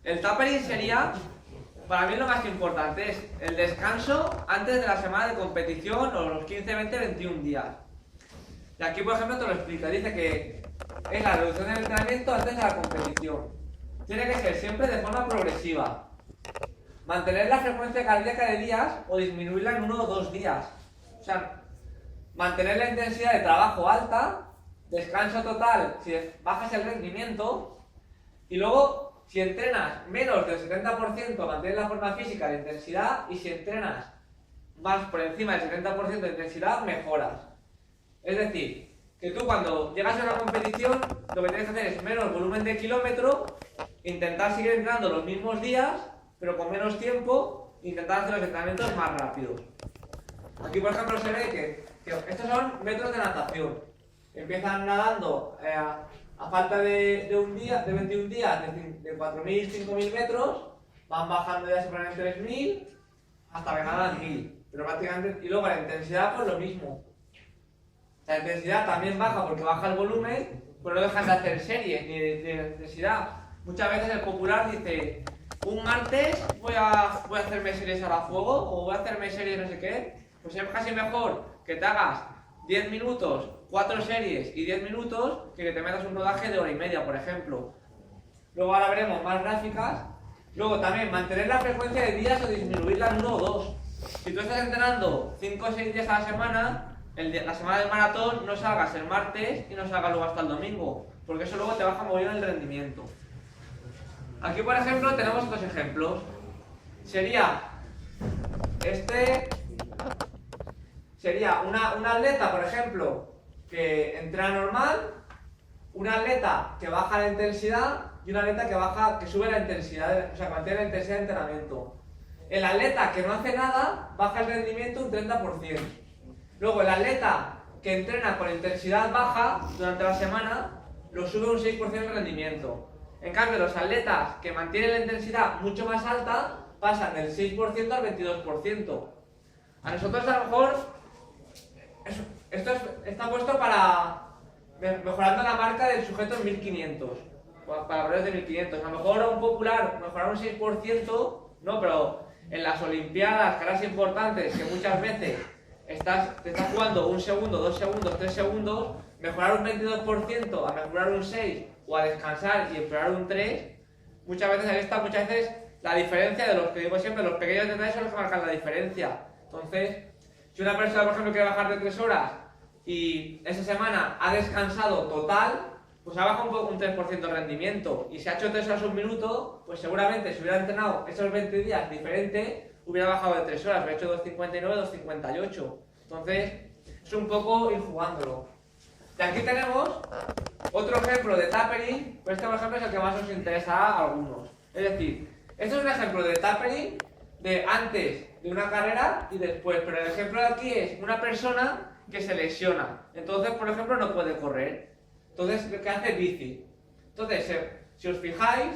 El tapering sería, para mí lo más importante, es el descanso antes de la semana de competición o los 15, 20, 21 días. Y aquí, por ejemplo, te lo explica. Dice que es la reducción del entrenamiento antes de la competición. Tiene que ser siempre de forma progresiva. Mantener la frecuencia cardíaca de días o disminuirla en 1 o 2 días. O sea, mantener la intensidad de trabajo alta, descanso total si bajas el rendimiento, y luego, si entrenas menos del 70%, mantienes la forma física de intensidad, y si entrenas más por encima del 70% de intensidad, mejoras. Es decir, que tú cuando llegas a una competición, lo que tienes que hacer es menos volumen de kilómetro, intentar seguir entrenando los mismos días, pero con menos tiempo, intentar hacer los entrenamientos más rápidos. Aquí, por ejemplo, se ve que estos son metros de natación. Empiezan nadando a falta de 21 días, de 4.000, 5.000 metros, van bajando ya se ponen en 3.000, hasta que nadan 1.000. Pero prácticamente, y luego la intensidad, pues lo mismo. La intensidad también baja porque baja el volumen, pero no dejan de hacer series ni de intensidad. Muchas veces el popular dice, un martes voy a hacerme series a fuego, o voy a hacerme series no sé qué. Pues es casi mejor que te hagas 10 minutos, 4 series y 10 minutos, que te metas un rodaje de 1 hora y media, por ejemplo. Luego ahora veremos más gráficas. Luego también mantener la frecuencia de días o disminuirla en 1 o 2. Si tú estás entrenando 5 o 6 días a la semana, la semana del maratón no salgas el martes y no salgas luego hasta el domingo, porque eso luego te baja muy bien el rendimiento. Aquí, por ejemplo, tenemos 2 ejemplos. Sería una atleta, por ejemplo, que entrena normal, una atleta que baja la intensidad y una atleta que sube la intensidad, o sea, que mantiene la intensidad de entrenamiento. El atleta que no hace nada baja el rendimiento un 30%. Luego el atleta que entrena con intensidad baja durante la semana, lo sube un 6% de rendimiento. En cambio, los atletas que mantienen la intensidad mucho más alta, pasan del 6% al 22%. A nosotros a lo mejor, esto está puesto para mejorando la marca del sujeto en 1500, para valores de 1500. A lo mejor a un popular mejorar un 6%, no, pero en las olimpiadas, carreras importantes, que muchas veces te estás jugando 1 segundo, 2 segundos, 3 segundos, mejorar un 22% a mejorar un 6 o a descansar y empeorar un 3, muchas veces la diferencia de los que digo siempre, los pequeños detalles son los que marcan la diferencia. Entonces, si una persona, por ejemplo, quiere bajar de 3 horas y esa semana ha descansado total, pues ha bajado un poco un 3% de rendimiento. Y si ha hecho 3 horas 1 minuto, pues seguramente si hubiera entrenado esos 20 días diferente, hubiera bajado de 3 horas, hubiera hecho 2.59, 2.58. Entonces, es un poco ir jugándolo. Y aquí tenemos otro ejemplo de tapering, pues este por ejemplo es el que más os interesará a algunos. Es decir, este es un ejemplo de tapering de antes de una carrera y después, pero el ejemplo de aquí es una persona que se lesiona. Entonces, por ejemplo, no puede correr. Entonces, ¿qué hace? Bici. Entonces, si os fijáis,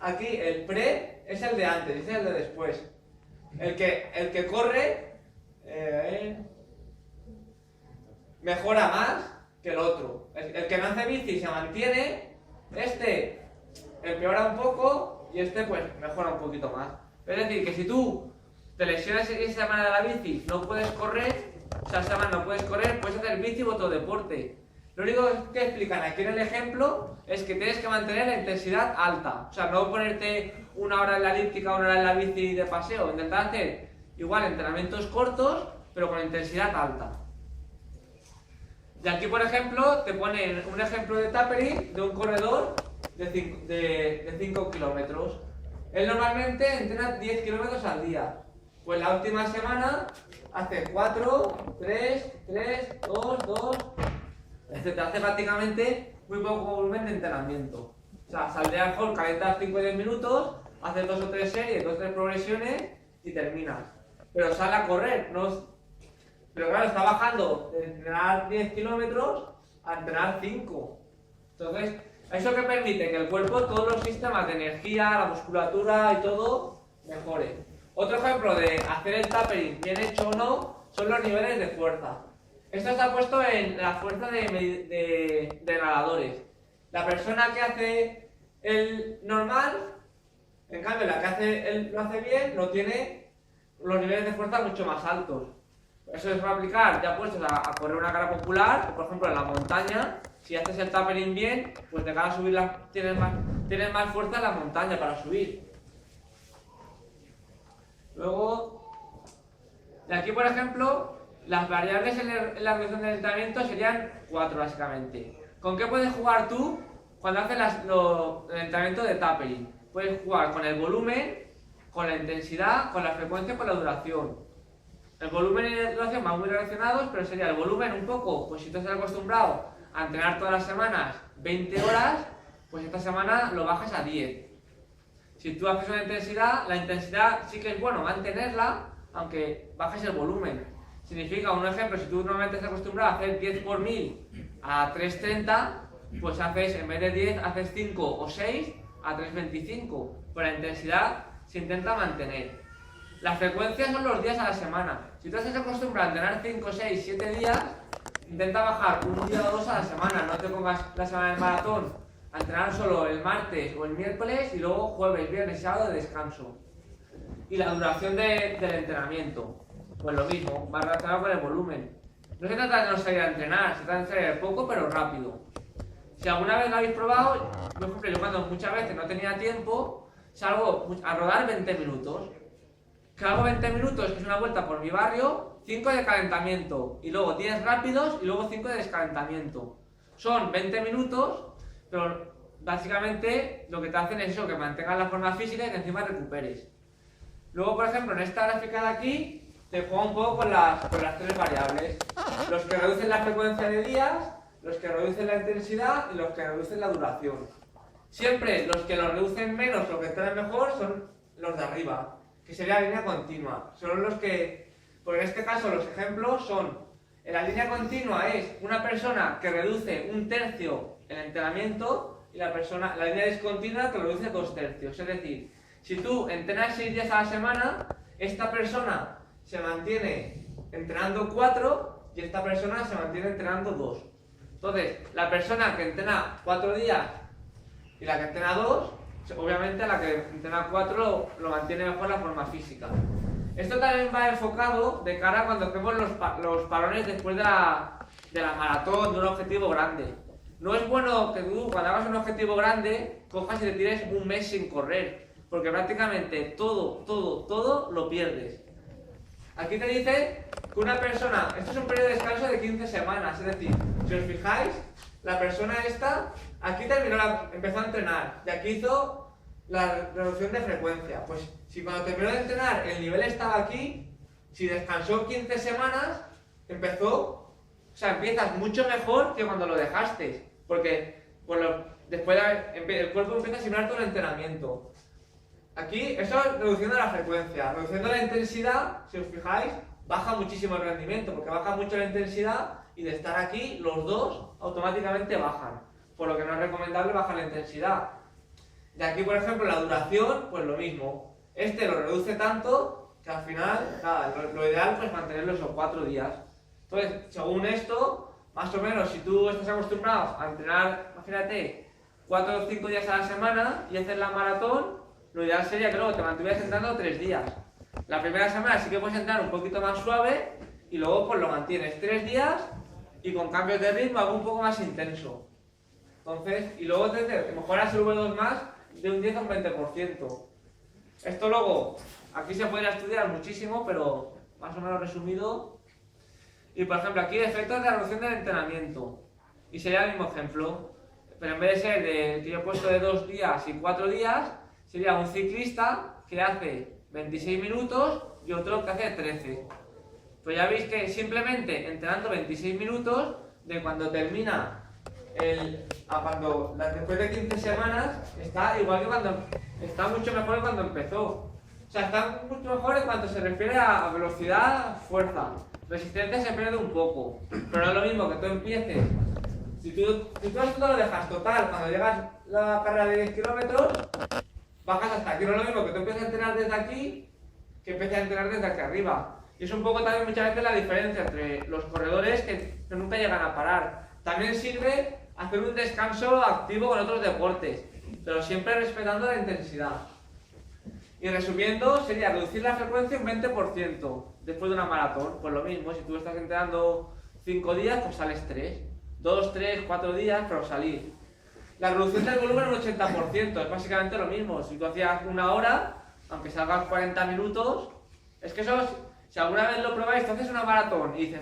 aquí el pre es el de antes, este es el de después. El que corre mejora más que el otro. El que no hace bici se mantiene, este empeora un poco y este pues mejora un poquito más. Es decir, que si tú te lesionas esa semana de la bici, no puedes correr, o sea, esa semana no puedes correr, puedes hacer bici o otro deporte. Lo único que explican aquí en el ejemplo es que tienes que mantener la intensidad alta. O sea, no ponerte 1 hora en la elíptica, 1 hora en la bici de paseo. Intentar hacer igual entrenamientos cortos, pero con intensidad alta. Y aquí, por ejemplo, te ponen un ejemplo de tapering de un corredor de 5 kilómetros. Él normalmente entrena 10 kilómetros al día. Pues la última semana hace 4, 3, 2, 2... Te hace prácticamente muy poco volumen de entrenamiento. O sea, saldría al hall, calentas 5 o 10 minutos, haces 2 o 3 series, 2 o 3 progresiones y terminas. Pero sale a correr, pero claro, está bajando de entrenar 10 kilómetros a entrenar 5. Entonces, eso que permite que el cuerpo, todos los sistemas de energía, la musculatura y todo, mejore. Otro ejemplo de hacer el tapering bien hecho o no, son los niveles de fuerza. Esto está puesto en la fuerza de nadadores. La persona que hace el normal, en cambio la que lo hace bien, no tiene los niveles de fuerza mucho más altos. Eso es para aplicar ya puestos a correr una carrera popular, o por ejemplo en la montaña. Si haces el tapering bien, pues de cara a subir tienes más fuerza en la montaña para subir. Luego, de aquí por ejemplo, las variables en la reducción del entrenamiento serían 4 básicamente. ¿Con qué puedes jugar tú cuando haces el entrenamiento de tapering? Puedes jugar con el volumen, con la intensidad, con la frecuencia y con la duración. El volumen y la duración van muy relacionados, pero sería el volumen un poco, pues si tú estás acostumbrado a entrenar todas las semanas 20 horas, pues esta semana lo bajas a 10. Si tú haces una intensidad, la intensidad sí que es bueno mantenerla, aunque bajes el volumen. Significa, un ejemplo, si tú normalmente estás acostumbrado a hacer 10 por 1000 a 3.30, pues haces, en vez de 10, haces 5 o 6 a 3.25. Pero la intensidad se intenta mantener. La frecuencia son los días a la semana. Si tú estás acostumbrado a entrenar 5, 6, 7 días, intenta bajar un día o 2 a la semana. No te pongas la semana del maratón a entrenar solo el martes o el miércoles y luego jueves, viernes y sábado de descanso. Y la duración del entrenamiento. Pues lo mismo, va relacionado con el volumen. No se trata de no salir a entrenar, se trata de entrenar poco pero rápido. Si alguna vez lo habéis probado, por ejemplo, yo cuando muchas veces no tenía tiempo, salgo a rodar 20 minutos. Que hago 20 minutos, que es una vuelta por mi barrio, 5 de calentamiento, y luego 10 rápidos y luego 5 de descalentamiento. Son 20 minutos, pero básicamente lo que te hacen es eso, que mantengas la forma física y que encima recuperes. Luego, por ejemplo, en esta gráfica de aquí, te juego un poco con las 3 variables. Los que reducen la frecuencia de días, los que reducen la intensidad y los que reducen la duración. Siempre los que lo reducen menos o que están mejor son los de arriba, que sería la línea continua. Son los que, pues en este caso los ejemplos son La línea continua es una persona que reduce 1/3 el entrenamiento y la línea discontinua que reduce 2/3. Es decir, si tú entrenas 6 días a la semana, esta persona se mantiene entrenando 4 y esta persona se mantiene entrenando 2. Entonces, la persona que entrena 4 días y la que entrena 2, obviamente la que entrena 4 lo mantiene mejor la forma física. Esto también va enfocado de cara a cuando hacemos los parones después de la maratón, de un objetivo grande. No es bueno que tú, cuando hagas un objetivo grande, cojas y te tires un mes sin correr, porque prácticamente todo lo pierdes. Aquí te dice que una persona, esto es un periodo de descanso de 15 semanas, es decir, si os fijáis, la persona esta, aquí empezó a entrenar y aquí hizo la reducción de frecuencia. Pues si cuando terminó de entrenar el nivel estaba aquí, si descansó 15 semanas, empiezas mucho mejor que cuando lo dejaste, porque después el cuerpo empieza a simular todo el entrenamiento. Aquí, eso es reduciendo la frecuencia, reduciendo la intensidad, si os fijáis, baja muchísimo el rendimiento, porque baja mucho la intensidad y de estar aquí, los dos automáticamente bajan, por lo que no es recomendable bajar la intensidad. De aquí, por ejemplo, la duración, pues lo mismo. Este lo reduce tanto que al final, nada, lo ideal pues mantenerlo esos 4 días. Entonces, según esto, más o menos, si tú estás acostumbrado a entrenar, imagínate, 4 o 5 días a la semana y hacer la maratón, lo ideal sería que luego te mantuvieras entrenando 3 días. La primera semana sí que puedes entrenar un poquito más suave y luego pues lo mantienes 3 días y con cambios de ritmo algo un poco más intenso. Entonces, y luego te mejoras el V2 más de un 10 a un 20%. Esto luego, aquí se podría estudiar muchísimo, pero más o menos resumido. Y por ejemplo, aquí efectos de la reducción del entrenamiento. Y sería el mismo ejemplo, pero en vez de ser que yo he puesto de 2 días y 4 días, sería un ciclista que hace 26 minutos y otro que hace 13. Pues ya veis que simplemente entrenando 26 minutos, de cuando termina después de 15 semanas, está igual que está mucho mejor que cuando empezó. O sea, está mucho mejor en cuanto se refiere a velocidad, fuerza. Resistencia se pierde un poco, pero no es lo mismo que tú empieces. Si tú esto lo dejas total, cuando llegas a la carrera de 10 kilómetros, bajas hasta aquí. No es lo mismo que tú empieces a entrenar desde aquí que empieces a entrenar desde aquí arriba. Y es un poco también muchas veces la diferencia entre los corredores que nunca llegan a parar. También sirve hacer un descanso activo con otros deportes, pero siempre respetando la intensidad. Y resumiendo, sería reducir la frecuencia un 20% después de una maratón. Pues lo mismo, si tú estás entrenando 5 días, pues sales 3. 2, 3, 4 días, pero salir. La reducción del volumen un 80%, es básicamente lo mismo. Si tú hacías 1 hora, aunque salgas 40 minutos, es que eso, si alguna vez lo probáis, tú haces una maratón y dices,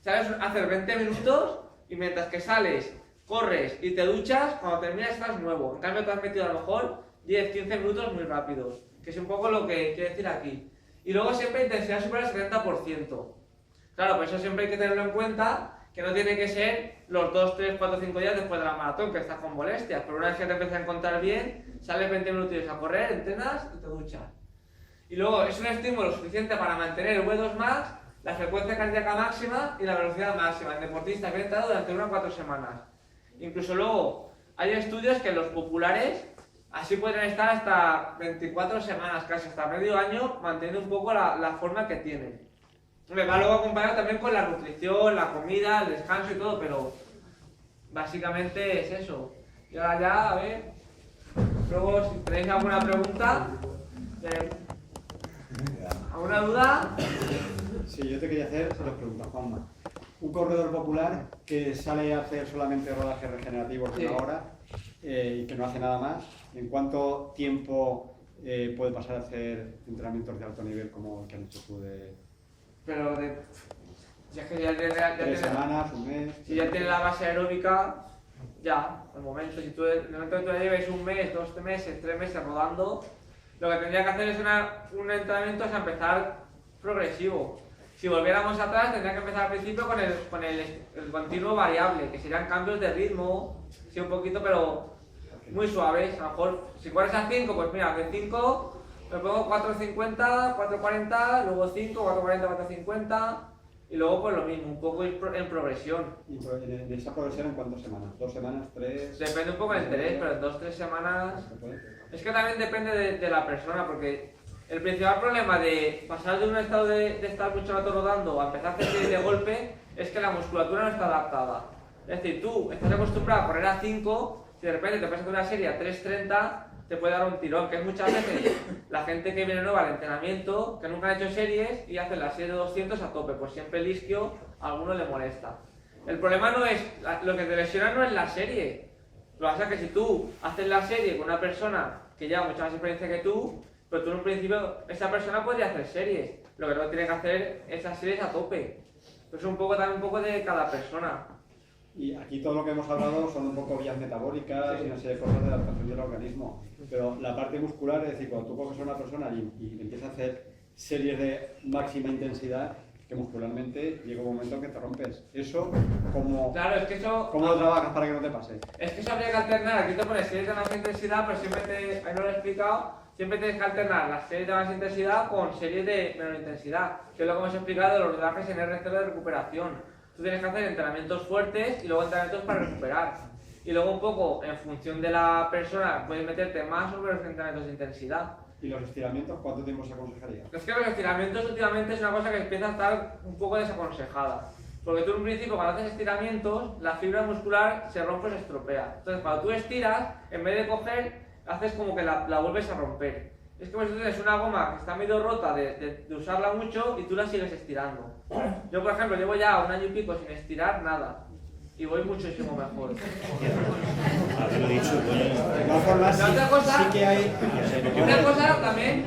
sabes hacer 20 minutos y mientras que sales, corres y te duchas, cuando terminas estás nuevo. En cambio, te has metido a lo mejor 10, 15 minutos muy rápidos, que es un poco lo que quiere decir aquí. Y luego siempre intensidad supera el 70%. Claro, pues eso siempre hay que tenerlo en cuenta, que no tiene que ser los 2, 3, 4, 5 días después de la maratón, que estás con molestias, pero una vez que te empiezas a encontrar bien, sales 20 minutos a correr, entrenas y te duchas. Y luego es un estímulo suficiente para mantener el V2 max, la frecuencia cardíaca máxima y la velocidad máxima en deportistas que han entrado durante 1 a 4 semanas. Incluso luego hay estudios que los populares así pueden estar hasta 24 semanas, casi hasta medio año, manteniendo un poco la forma que tienen. Me va luego acompañado también con la nutrición, la comida, el descanso y todo, pero básicamente es eso. Y ahora ya, a ver, luego si tenéis alguna pregunta, ¿alguna duda? Sí, yo te quería hacer dos preguntas, Juanma. Un corredor popular que sale a hacer solamente rodajes regenerativos de 1 hora y que no hace nada más, ¿en cuánto tiempo puede pasar a hacer entrenamientos de alto nivel como el que has hecho tú Pero si es que ya 3 semanas, un mes? Si ya tiene la base aeróbica, ya, al momento. Si tú, en el momento que tú lleves 1 mes, 2 meses, 3 meses rodando, lo que tendría que hacer es un entrenamiento, es empezar progresivo. Si volviéramos atrás, tendría que empezar al principio con el continuo variable, que serían cambios de ritmo, sí, un poquito, pero muy suaves. A lo mejor, si corres a 5, pues mira, de 5 me pongo 4.50, 4.40, luego 5, 4.40, 4.50. Y luego pues lo mismo, un poco ir en progresión. ¿Y en esa progresión en cuántas semanas? ¿2 semanas? ¿3? Depende un poco del interés, pero en 2-3 semanas... ¿Se puede? Es que también depende de la persona, porque el principal problema de pasar de un estado de estar mucho rato rodando a empezar a hacer series de golpe es que la musculatura no está adaptada. Es decir, tú estás acostumbrado a correr a 5, si de repente te pasas de una serie a 3.30, te puede dar un tirón, que es muchas veces la gente que viene nueva al entrenamiento, que nunca ha hecho series y hacen la serie de 200 a tope, pues siempre el isquio a alguno le molesta. El problema no es, lo que te lesiona no es la serie. Lo que pasa es que si tú haces la serie con una persona que lleva mucha más experiencia que tú, pero tú en un principio, esa persona podría hacer series. Lo que no tiene que hacer es esas series a tope. Es un poco también un poco de cada persona. Y aquí todo lo que hemos hablado son un poco vías metabólicas y una serie de cosas de adaptación del organismo. Pero la parte muscular, es decir, cuando tú coges a una persona y empiezas a hacer series de máxima intensidad, que muscularmente llega un momento en que te rompes. Eso, ¿cómo lo trabajas para que no te pase? Es que eso habría que alternar. Aquí te pones series de más intensidad, pero siempre ahí no lo he explicado, siempre tienes que alternar las series de más intensidad con series de menor intensidad, que es lo que hemos explicado de los rodajes en R0 de recuperación. Tú tienes que hacer entrenamientos fuertes y luego entrenamientos para recuperar. Y luego un poco, en función de la persona, puedes meterte más o menos entrenamientos de intensidad. ¿Y los estiramientos cuánto tiempo se aconsejaría? Es que los estiramientos últimamente es una cosa que empieza a estar un poco desaconsejada. Porque tú en un principio cuando haces estiramientos, la fibra muscular se rompe y se estropea. Entonces cuando tú estiras, en vez de coger, haces como que la vuelves a romper. Es como si tú tienes una goma que está medio rota de usarla mucho y tú la sigues estirando. Yo por ejemplo llevo ya 1 año y pico sin estirar nada. Y voy muchísimo mejor. Haberlo dicho, De todas formas, La otra cosa, sí que hay... una cosa también,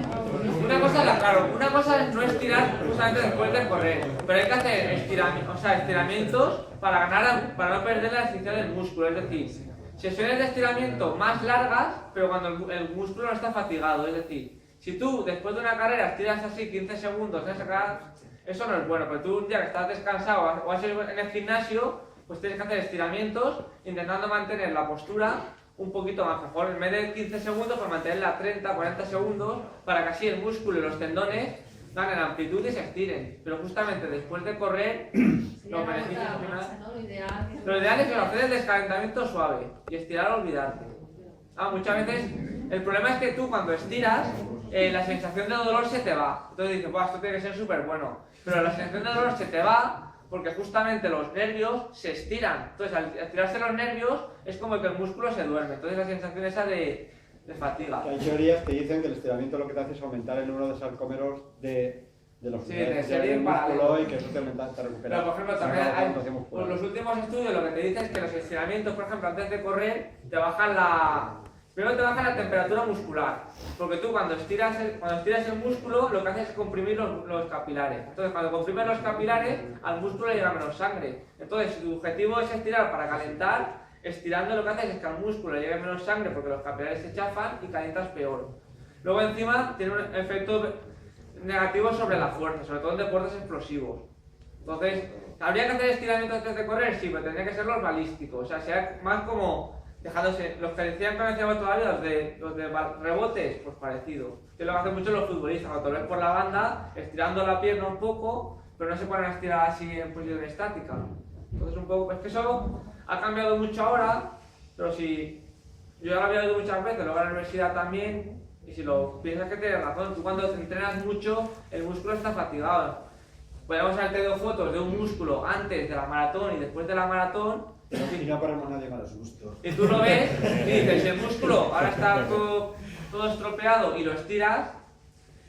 una cosa es no estirar justamente después de correr, pero hay que hacer estiramientos para para no perder la definición del músculo, es decir, sesiones de estiramiento más largas, pero cuando el músculo no está fatigado, es decir, si tú después de una carrera estiras así 15 segundos, eso no es bueno, pero tú un día que estás descansado o has ido en el gimnasio, pues tienes que hacer estiramientos intentando mantener la postura un poquito más, mejor en vez de 15 segundos, pues mantenerla 30, 40 segundos, para que así el músculo y los tendones ganen amplitud y se estiren. Pero justamente después de correr, los beneficios al final... Lo ideal es hacer el descalentamiento suave y estirar o olvidarte. Muchas veces el problema es que tú cuando estiras, la sensación de dolor se te va. Entonces dices, esto tiene que ser súper bueno. Pero la sensación de dolor se te va porque justamente los nervios se estiran. Entonces al estirarse los nervios es como que el músculo se duerme. Entonces la sensación esa de fatiga. Hay teorías que dicen que el estiramiento lo que te hace es aumentar el número de sarcómeros de los del músculo y que eso te recupera. Pero por ejemplo también hay, los últimos estudios lo que te dicen es que los estiramientos, por ejemplo, antes de correr, te bajan primero te baja la temperatura muscular, porque tú cuando estiras el músculo lo que haces es comprimir los capilares. Entonces cuando comprimes los capilares al músculo le llega menos sangre. Entonces si tu objetivo es estirar para calentar, estirando lo que haces es que al músculo le llegue menos sangre porque los capilares se chafan y calientas peor. Luego encima tiene un efecto negativo sobre la fuerza, sobre todo en deportes explosivos. Entonces, ¿habría que hacer estiramientos antes de correr? Sí, pero tendría que ser los balísticos, o sea, sea más como dejándose, los que decían que decíamos todavía, los de rebotes, pues parecido. Que es lo que hacen mucho los futbolistas, cuando te ves por la banda, estirando la pierna un poco, pero no se ponen a estirar así en posición estática. Entonces un poco, es que eso ha cambiado mucho ahora, pero si yo ya lo había oído muchas veces, luego en la universidad también, y si lo piensas que tienes razón, tú cuando te entrenas mucho, el músculo está fatigado. Podemos haber tenido fotos de un músculo antes de la maratón y después de la maratón, y no ponemos nadie más susto. y tú lo ves y dices, el músculo ahora está todo estropeado y lo estiras.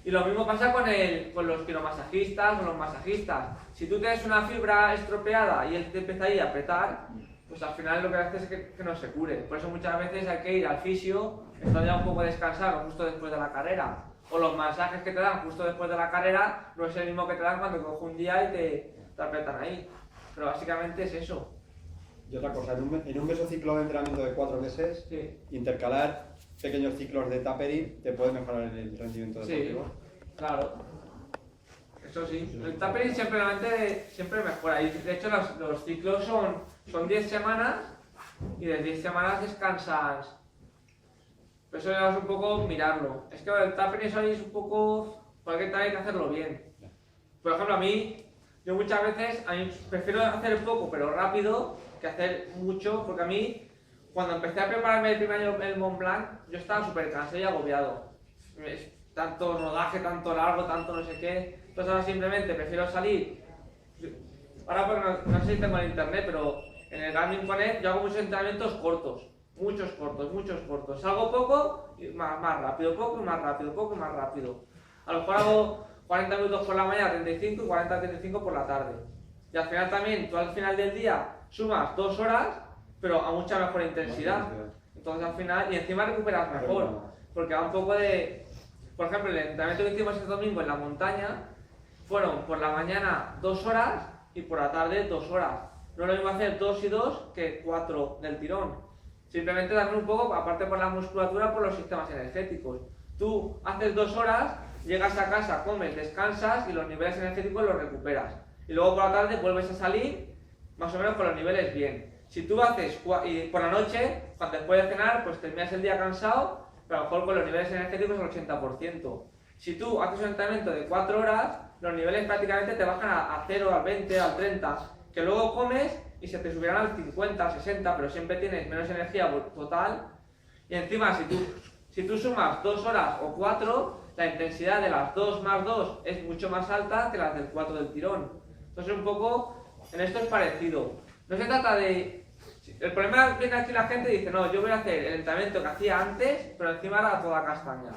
Y lo mismo pasa con los quiromasajistas o los masajistas. Si tú tienes una fibra estropeada y él te empieza ahí a apretar, pues al final lo que hace es que no se cure. Por eso muchas veces hay que ir al fisio, estando ya un poco descansado justo después de la carrera. O los masajes que te dan justo después de la carrera no es el mismo que te dan cuando coges un día y te apretan ahí. Pero básicamente es eso. Y otra cosa, en un mesociclo de entrenamiento de 4 meses, Sí. intercalar pequeños ciclos de tapering te puede mejorar el rendimiento deportivo. Sí, claro. Eso sí. El tapering siempre mejora. Y de hecho los ciclos son 10 semanas y de 10 semanas descansas. Eso ya es un poco mirarlo. Es que el tapering eso es un poco... porque también hay que hacerlo bien. Por ejemplo, a mí yo muchas veces a mí prefiero hacer poco pero rápido que hacer mucho, porque a mí cuando empecé a prepararme el primer año el Mont Blanc, yo estaba súper cansado y agobiado. Tanto rodaje, tanto largo, tanto no sé qué. Entonces ahora simplemente prefiero salir. Ahora porque no sé si tengo el internet, pero en el Garmin Connect yo hago muchos entrenamientos cortos. Muchos cortos. Salgo poco y más rápido, poco y más rápido, poco y más rápido. A lo mejor hago 40 minutos por la mañana, 35 y 40-35 por la tarde. Y al final también, tú al final del día sumas 2 horas, pero a mucha mejor intensidad. Entonces al final, y encima recuperas mejor. Porque va un poco de... Por ejemplo, el entrenamiento que hicimos este domingo en la montaña fueron por la mañana 2 horas y por la tarde 2 horas. No es lo mismo hacer 2 y 2 que 4 del tirón. Simplemente darle un poco, aparte por la musculatura, por los sistemas energéticos. Tú haces 2 horas, llegas a casa, comes, descansas y los niveles energéticos los recuperas. Y luego por la tarde vuelves a salir, más o menos con los niveles bien. Si tú haces, y por la noche, cuando después de cenar, pues terminas el día cansado, pero a lo mejor con los niveles energéticos al 80%. Si tú haces un entrenamiento de 4 horas, los niveles prácticamente te bajan a 0, al 20, al 30, que luego comes y se te subirán al 50, al 60, pero siempre tienes menos energía total. Y encima, si tú sumas 2 horas o 4, la intensidad de las 2 más 2 es mucho más alta que las del 4 del tirón. Entonces un poco, en esto es parecido. No se trata de... El problema viene aquí la gente y dice, no, yo voy a hacer el entrenamiento que hacía antes, pero encima era toda castaña.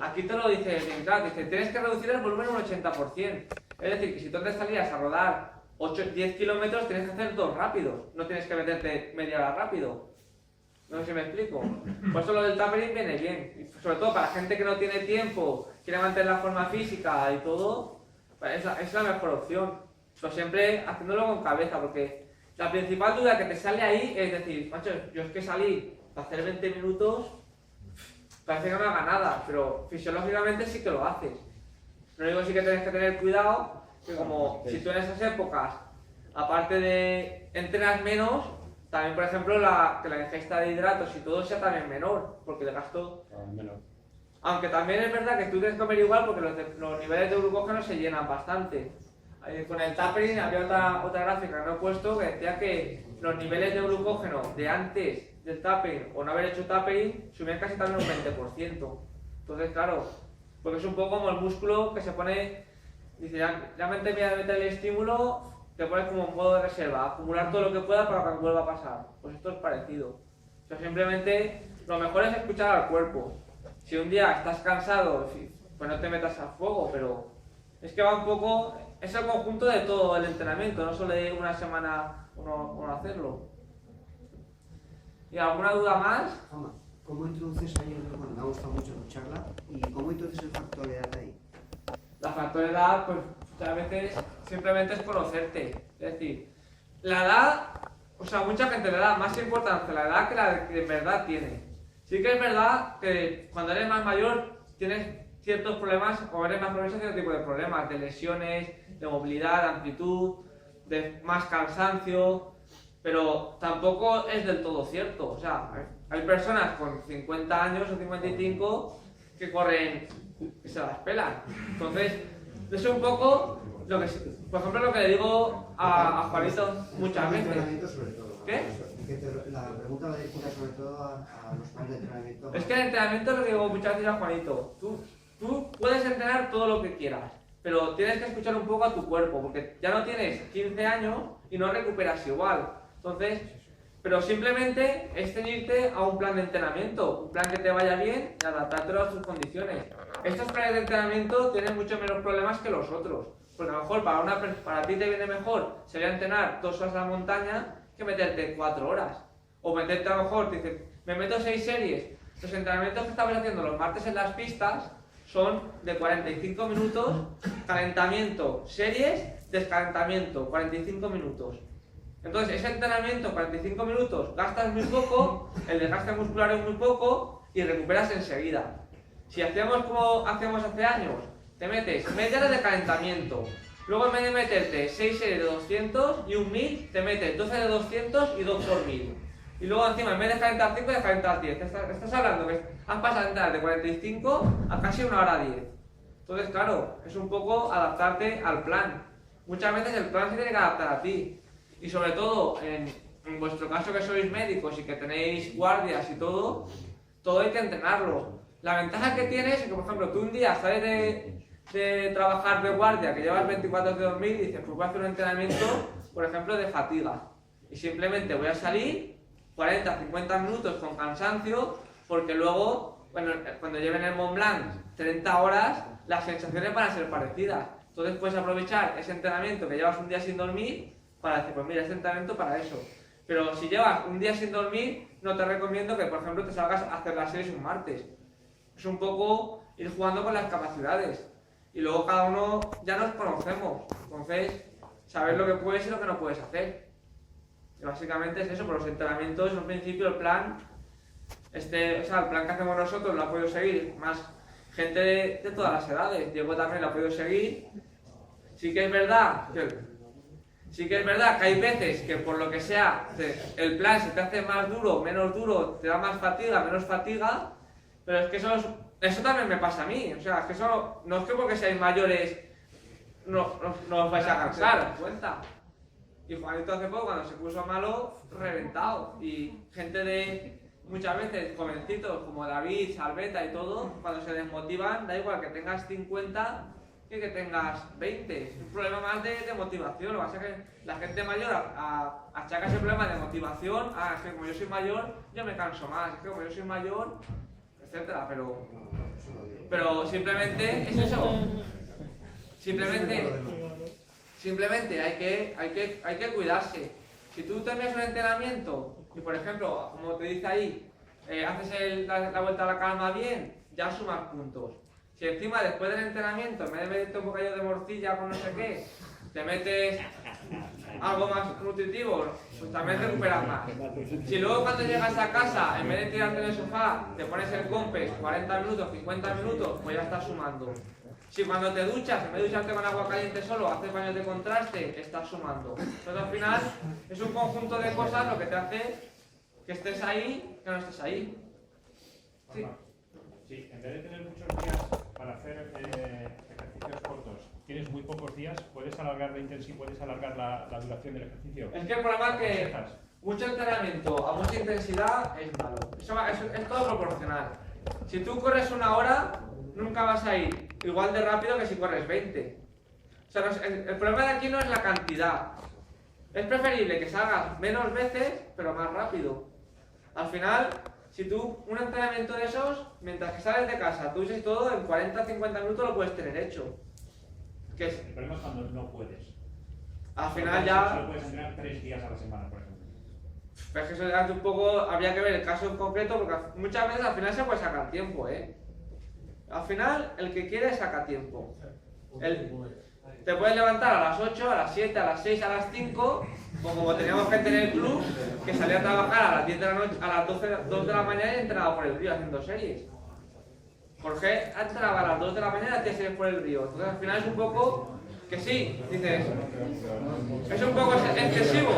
Aquí te lo dice bien claro, dice, tienes que reducir el volumen un 80%. Es decir, que si tú te salías a rodar 10 kilómetros, tienes que hacer 2 rápidos. No tienes que meterte media hora rápido. No sé si me explico. Por eso lo del tapering viene bien. Y sobre todo para la gente que no tiene tiempo, quiere mantener la forma física y todo, es la mejor opción. Pero siempre haciéndolo con cabeza, porque la principal duda que te sale ahí es decir, macho, yo es que salí para hacer 20 minutos, parece que no haga nada, pero fisiológicamente sí que lo haces. Lo único sí que tienes que tener cuidado, que como si tú en esas épocas, aparte de entrenas menos, también por ejemplo que la ingesta de hidratos y todo sea también menor, porque el gasto... Aunque también es verdad que tú tienes que comer igual porque los niveles de glucógeno se llenan bastante. Con el tapering había otra gráfica que no he puesto que decía que los niveles de glucógeno de antes del tapering o no haber hecho tapering subían casi también un 20%. Entonces, claro, porque es un poco como el músculo que se pone, dice, ya me termina de meter el estímulo, te pones como en modo de reserva, acumular todo lo que pueda para que vuelva a pasar. Pues esto es parecido. O sea, simplemente lo mejor es escuchar al cuerpo. Si un día estás cansado, pues no te metas al fuego, pero es que va un poco... Es el conjunto de todo el entrenamiento, no solo de una semana uno hacerlo. ¿Y alguna duda más? ¿Cómo introduces ahí, bueno, me ha gustado mucho tu charla, y cómo introduces el factor de edad ahí? La factor de edad, pues muchas veces simplemente es conocerte. Es decir, la edad, o sea, mucha gente le da más importancia a la edad que la que en verdad tiene. Sí que es verdad que cuando eres más mayor tienes ciertos problemas, o eres más propenso a cierto tipo de problemas, de lesiones, de movilidad, de amplitud, de más cansancio, pero tampoco es del todo cierto. O sea, hay personas con 50 años o 55 que corren y se las pelan. Entonces, eso es un poco lo que, por ejemplo, lo que le digo a Juanito muchas veces. Sobre todo. ¿Qué? La pregunta va dirigida sobre todo a los planes de entrenamiento. Es que el entrenamiento, lo que digo muchas veces a Juanito, tú puedes entrenar todo lo que quieras, pero tienes que escuchar un poco a tu cuerpo, porque ya no tienes 15 años y no recuperas igual. Entonces, pero simplemente es ceñirte a un plan de entrenamiento, un plan que te vaya bien y adaptártelo a tus condiciones. Estos planes de entrenamiento tienen mucho menos problemas que los otros, porque a lo mejor para ti te viene mejor sería entrenar 2 horas a la montaña que meterte 4 horas. O meterte a lo mejor, dices, me meto 6 series. Los entrenamientos que estabas haciendo los martes en las pistas son de 45 minutos, calentamiento, series, descalentamiento, 45 minutos. Entonces, ese entrenamiento, 45 minutos, gastas muy poco, el desgaste muscular es muy poco y recuperas enseguida. Si hacíamos como hacíamos hace años, te metes media hora de calentamiento, luego en vez de meterte 6 series de 200 y un 1000, te metes 12 de 200 y 2 por 1000. Y luego encima, en vez de calentar 5, de calentar 10. Estás hablando que has pasado de entrar de 45 a casi 1 hora 10. Entonces, claro, es un poco adaptarte al plan. muchas veces el plan se tiene que adaptar a ti. Y sobre todo, en vuestro caso que sois médicos y que tenéis guardias y todo hay que entrenarlo. La ventaja que tienes es que, por ejemplo, tú un día sales de trabajar de guardia, que llevas 24 horas de dormir, y dices, pues voy a hacer un entrenamiento, por ejemplo, de fatiga. Y simplemente voy a salir 40, 50 minutos con cansancio, porque luego, bueno, cuando lleven el Mont Blanc 30 horas, las sensaciones van a ser parecidas. Entonces puedes aprovechar ese entrenamiento que llevas un día sin dormir para decir, pues mira, este entrenamiento para eso. Pero si llevas un día sin dormir, no te recomiendo que, por ejemplo, te salgas a hacer las series un martes. Es un poco ir jugando con las capacidades. Y luego cada uno ya nos conocemos. Entonces, saber lo que puedes y lo que no puedes hacer. Y básicamente es eso, por los entrenamientos, en un principio el plan, el plan que hacemos nosotros lo ha podido seguir más gente de todas las edades. Diego también lo ha podido seguir. Sí que es verdad que hay veces que por lo que sea el plan se te hace más duro, menos duro, te da más fatiga, menos fatiga, pero es que eso también me pasa a mí. O sea, es que eso no es que porque seáis mayores no os vais a cansar, cuenta. Y Juanito hace poco, cuando se puso malo, reventado. Y gente de muchas veces jovencitos como David, Salveta y todo, cuando se desmotivan, da igual que tengas 50 que tengas 20. Es un problema más de motivación. Lo que pasa es que la gente mayor achaca ese problema de motivación a es que como yo soy mayor, yo me canso más. Es que como yo soy mayor, etcétera. Pero simplemente es eso. Simplemente hay que cuidarse. Si tú terminas un entrenamiento y, por ejemplo, como te dice ahí, haces la vuelta a la calma bien, ya sumas puntos. Si encima después del entrenamiento, en vez de meterte un bocadillo de morcilla con no sé qué, te metes algo más nutritivo, pues también recuperas más. Si luego cuando llegas a casa, en vez de tirarte en el sofá, te pones el compes 40 minutos, 50 minutos, pues ya estás sumando. Si cuando te duchas, en vez de ducharte con agua caliente solo, haces baños de contraste, estás sumando. Entonces al final es un conjunto de cosas lo que te hace que estés ahí, que no estés ahí. Sí. Sí, en vez de tener muchos días para hacer ejercicios cortos, tienes muy pocos días, puedes alargar la intensidad, puedes alargar la duración del ejercicio. Es que el problema es que mucho entrenamiento a mucha intensidad es malo. Es todo proporcional. Si tú corres 1 hora, nunca vas a ir igual de rápido que si corres 20. O sea, el problema de aquí no es la cantidad. Es preferible que salgas menos veces, pero más rápido. Al final, si tú un entrenamiento de esos, mientras que sales de casa, tú dices todo, en 40-50 minutos lo puedes tener hecho. ¿Qué es? El problema es cuando no puedes. Al final ya... Solo puedes entrenar 3 días a la semana, por ejemplo. Pero es que eso es un poco... Habría que ver el caso en concreto, porque muchas veces al final se puede sacar tiempo, ¿eh? Al final, el que quiere saca tiempo. Te puedes levantar a las 8, a las 7, a las 6, a las 5, o como teníamos gente en el club, que salía a trabajar a las 10 de la noche, a las 2 de la mañana y entrenaba por el río haciendo series. Jorge entrenaba a las 2 de la mañana y hacía series por el río. Entonces al final es un poco que sí, dices, es un poco excesivo.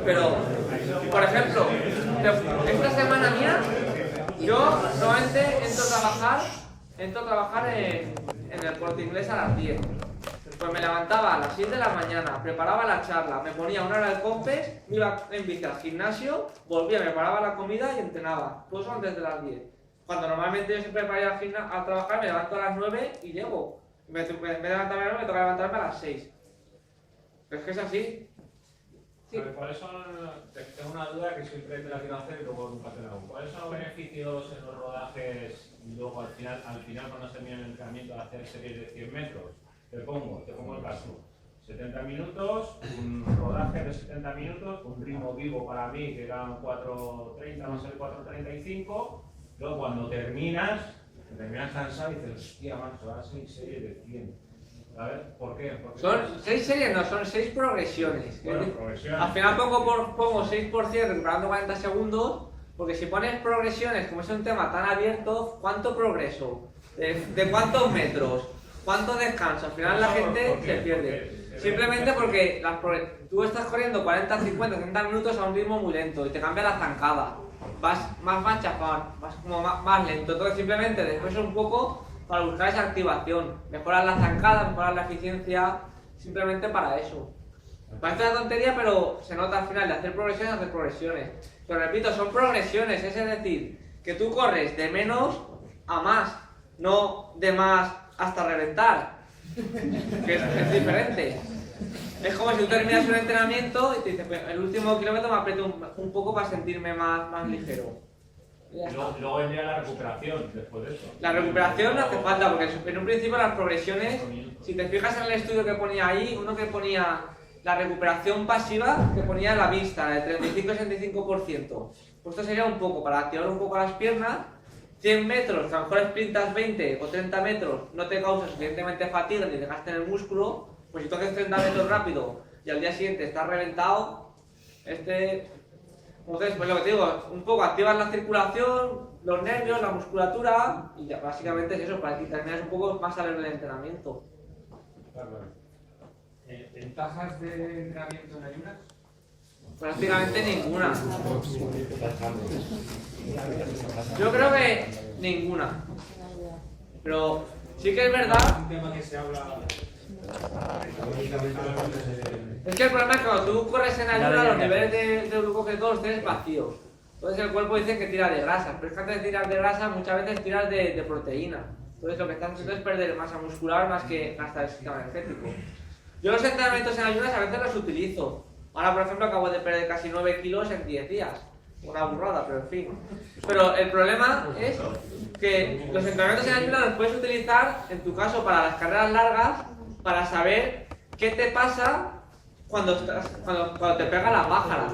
Pero, por ejemplo, esta semana mía, yo normalmente entro a trabajar en el Corte Inglés a las 10. Pues me levantaba a las 7 de la mañana, preparaba la charla, me ponía 1 hora al compes, me iba en bici al gimnasio, volvía, me preparaba la comida y entrenaba. Todo eso antes de las 10. Cuando normalmente yo siempre para ir a trabajar me levanto a las 9 y llego. En vez de levantarme a las 9 me toca levantarme a las 6. Pero es que es así. Sí. ¿Cuáles son, tengo una duda que siempre te la quiero hacer y luego nunca te la hago. ¿Cuáles son los beneficios en los rodajes y luego al final cuando se termina el entrenamiento de hacer series de 100 metros? Te pongo el caso. 70 minutos, un rodaje de 70 minutos, un ritmo vivo para mí que eran 4.30, va a ser 4.35. Luego cuando terminas cansado y dices, hostia, macho, ahora 6 series de 100. A ver, ¿por qué? Son 6 series, no, son 6 progresiones. Bueno, progresiones. Al final pongo 6% recuperando 40 segundos, porque si pones progresiones, como es un tema tan abierto, ¿cuánto progreso? ¿De cuántos metros? ¿Cuánto descanso? Al final la gente se pierde. Simplemente porque tú estás corriendo 40, 50, 30 minutos a un ritmo muy lento y te cambia la zancada. Vas más machacón, vas como más lento. Entonces simplemente después un poco para buscar esa activación. Mejorar la zancada, mejorar la eficiencia simplemente para eso. Parece una tontería, pero se nota al final de hacer progresiones. Pero repito, son progresiones, es decir, que tú corres de menos a más, no de más hasta reventar, que es diferente. Es como si tú terminas un entrenamiento y te dices, pues, el último kilómetro me aprieto un poco para sentirme más ligero. Luego vendría la recuperación después de eso. La recuperación no hace falta, porque en un principio las progresiones, si te fijas en el estudio que ponía ahí, uno que ponía la recuperación pasiva, que ponía la vista, de 35-65%. Pues esto sería un poco, para activar un poco las piernas, 100 metros, que a lo mejor sprintas 20 o 30 metros, no te causa suficientemente fatiga ni desgaste en el músculo, pues si tú haces 30 metros rápido y al día siguiente estás reventado, entonces, pues lo que te digo, un poco activas la circulación, los nervios, la musculatura, y ya básicamente es eso, para que termines un poco más a ver el entrenamiento. ¿Ventajas de entrenamiento en ayunas? Prácticamente ninguna. Yo creo que ninguna. Pero sí que es verdad. Un tema que se habla. Es que el problema es que cuando tú corres en ayunas, los niveles de glucógeno los tienes vacíos. Entonces el cuerpo dice que tira de grasa, pero es que antes de tirar de grasa muchas veces tiras de proteína. Entonces lo que estás haciendo es perder masa muscular más que gastar el sistema energético. Yo los entrenamientos en ayunas a veces los utilizo. Ahora, por ejemplo, acabo de perder casi 9 kilos en 10 días. Una burrada, pero en fin. Pero el problema es que los entrenamientos en ayunas los puedes utilizar, en tu caso, para las carreras largas, para saber qué te pasa cuando te pega la pájara.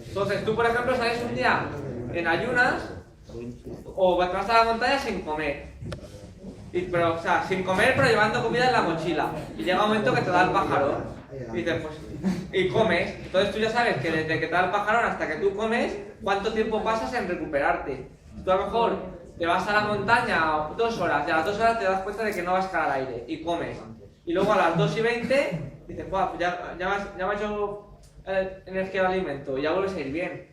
Entonces, tú, por ejemplo, sales un día en ayunas o vas a la montaña sin comer. Pero, o sea, sin comer, pero llevando comida en la mochila. Y llega un momento que te da el pajarón. Y dices, pues, y comes. Entonces tú ya sabes que desde que te da el pajarón hasta que tú comes, ¿cuánto tiempo pasas en recuperarte? Tú a lo mejor te vas a la montaña 2 horas, y a las 2 horas te das cuenta de que no vas a estar al aire y comes. Y luego a las 2:20 dices, pues ya me ha hecho energía de alimento y ya vuelves a ir bien.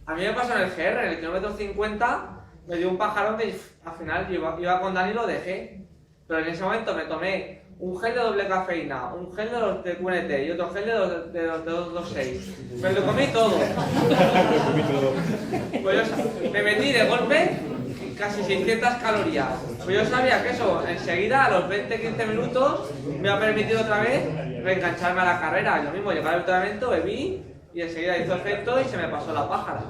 A mí me pasó en el GR, en el kilómetro 50, me dio un pajarón que al final iba con Dani y lo dejé. Pero en ese momento me tomé un gel de doble cafeína, un gel de los de QNT y otro gel de los 226. Me lo comí todo. Pues yo me metí de golpe casi 600 calorías. Pues yo sabía que eso enseguida, a los 20-15 minutos, me iba a permitir otra vez reengancharme a la carrera. Y lo mismo, llegué al entrenamiento, bebí y enseguida hizo efecto y se me pasó la pájara.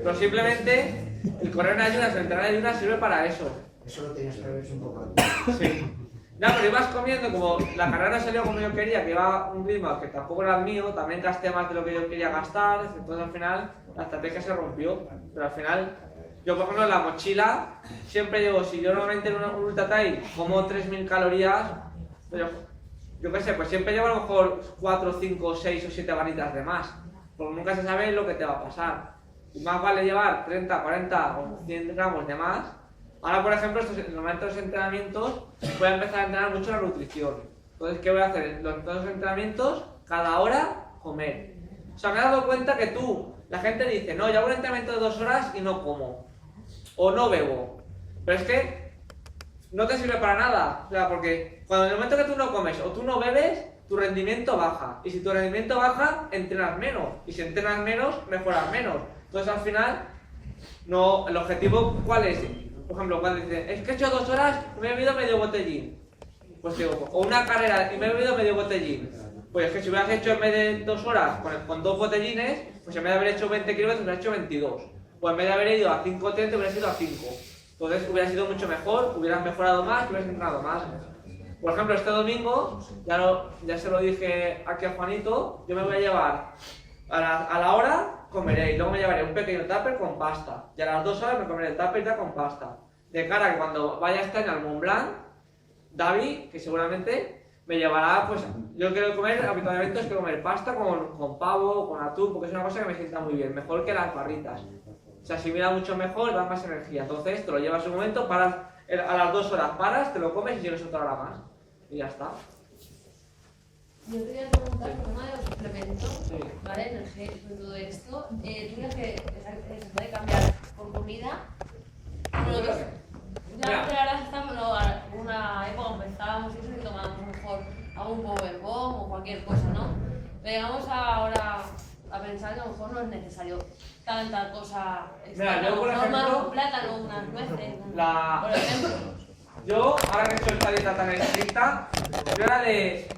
Pero simplemente el correr en ayunas, el entrenar en ayunas sirve para eso. Eso lo tenías que haber hecho un poco antes. Sí. No, pero ibas comiendo, como la carrera no salió como yo quería, que iba un ritmo que tampoco era el mío, también gasté más de lo que yo quería gastar, entonces al final la estrategia se rompió. Pero al final, yo por ejemplo en la mochila, siempre llevo, si yo normalmente en un ultra trail como 3000 calorías, pero yo qué sé, pues siempre llevo a lo mejor 4, 5, 6 o 7 barritas de más, porque nunca se sabe lo que te va a pasar. Y más vale llevar 30, 40 o 100 gramos de más. Ahora, por ejemplo, en los momentos de entrenamientos voy a empezar a entrenar mucho la nutrición. Entonces, ¿qué voy a hacer? En todos los entrenamientos, cada hora, comer. O sea, me he dado cuenta que la gente dice, no, yo hago un entrenamiento de 2 horas y no como. O no bebo. Pero es que no te sirve para nada. O sea, porque cuando en el momento que tú no comes o tú no bebes, tu rendimiento baja. Y si tu rendimiento baja, entrenas menos. Y si entrenas menos, mejoras menos. Entonces, al final, no, el objetivo, ¿cuál es? Por ejemplo, cuando dicen, es que he hecho 2 horas y me he bebido medio botellín. Pues digo, o una carrera y me he bebido medio botellín. Pues es que si hubieras hecho en vez de 2 horas con 2 botellines, pues en vez de haber hecho 20 kilómetros, hubieras hecho 22. O en vez de haber ido a 5:30, hubieras ido a 5. Entonces hubiera sido mucho mejor, hubieras mejorado más, hubieras entrenado más. Por ejemplo, este domingo, ya se lo dije aquí a Juanito, yo me voy a llevar a la hora, comeré y luego me llevaré un pequeño tupper con pasta. Y a las 2 horas me comeré el tupper ya con pasta. De cara a que cuando vaya este año al Mont Blanc, David, que seguramente me llevará, pues yo quiero comer, habitualmente es que comer pasta con pavo, con atún, porque es una cosa que me sienta muy bien, mejor que las barritas. Se asimila mucho mejor, da más energía. Entonces te lo llevas un momento, paras, a las 2 horas paras, te lo comes y sigues otra hora más. Y ya está. Yo te voy a preguntar por uno de los suplementos, Sí. ¿vale? Energético y todo esto. ¿Tú crees que se puede cambiar por comida? Nosotros, ya Mira. ahora estamos en una época donde estábamos y tomábamos mejor algún power bomb o cualquier cualquier cosa, ¿no? Pero llegamos ahora a pensar que a lo mejor no es necesario tanta cosa extra. Mira, yo, por ejemplo, un plátano, unas nueces, La- por ejemplo. Yo, ahora que he hecho esta dieta tan estricta, yo era de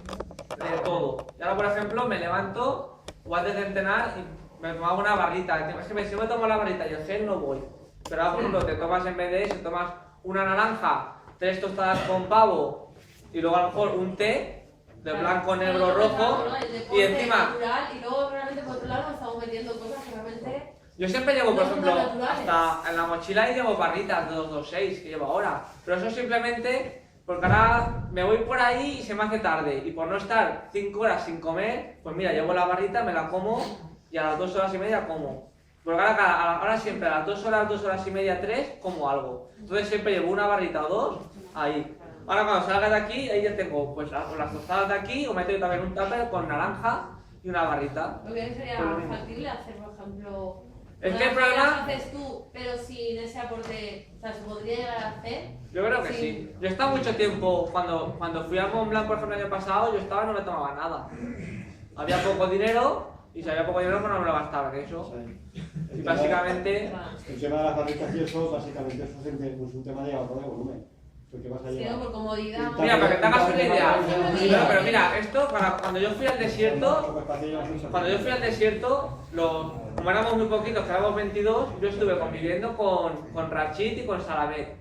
todo. Y ahora, por ejemplo, me levanto o antes de entrenar y me tomaba una barrita. Es que si no me tomo la barrita y el gel no voy. Pero ahora, por ejemplo, te tomas en vez de eso, tomas una naranja, 3 tostadas con pavo y luego a lo mejor un té de blanco, negro, rojo y encima... Natural, y luego realmente por otro lado nos estamos metiendo cosas que realmente... Yo siempre llevo, por No son ejemplo, tan naturales. hasta en la mochila y llevo barritas de 226 que llevo ahora. Pero eso simplemente porque ahora me voy por ahí y se me hace tarde. Y por no estar 5 horas sin comer, pues mira, llevo la barrita, me la como y a las 2 horas y media como. Porque ahora siempre a las 2 horas y media, 3, como algo. Entonces siempre llevo una barrita o 2 ahí. Ahora cuando salga de aquí, ahí ya tengo pues las tostadas de aquí o meto también un tupper con naranja y una barrita. Lo que sería Pues lo mismo. factible hacer, por ejemplo... Es que el unas problema- las haces tú, pero sin ese aporte, o sea, ¿se podría llegar a hacer? Yo creo que Sí. sí. Yo he estado mucho tiempo, cuando fui a Mont Blanc, por ejemplo, el año pasado, yo estaba y no me tomaba nada. Había poco dinero y si había poco dinero, pues no me lo gastaba en eso. Y básicamente, El tema de las barritas y eso, básicamente, eso es un tema de ahorro de volumen. Porque vas a Sí, llevar... ¿no? Por comodidad. mira, para que te hagas una idea. Sí. Pero mira, esto, cuando yo fui al desierto, como éramos muy poquitos, que éramos 22, yo estuve conviviendo con Rachid y con Salamet.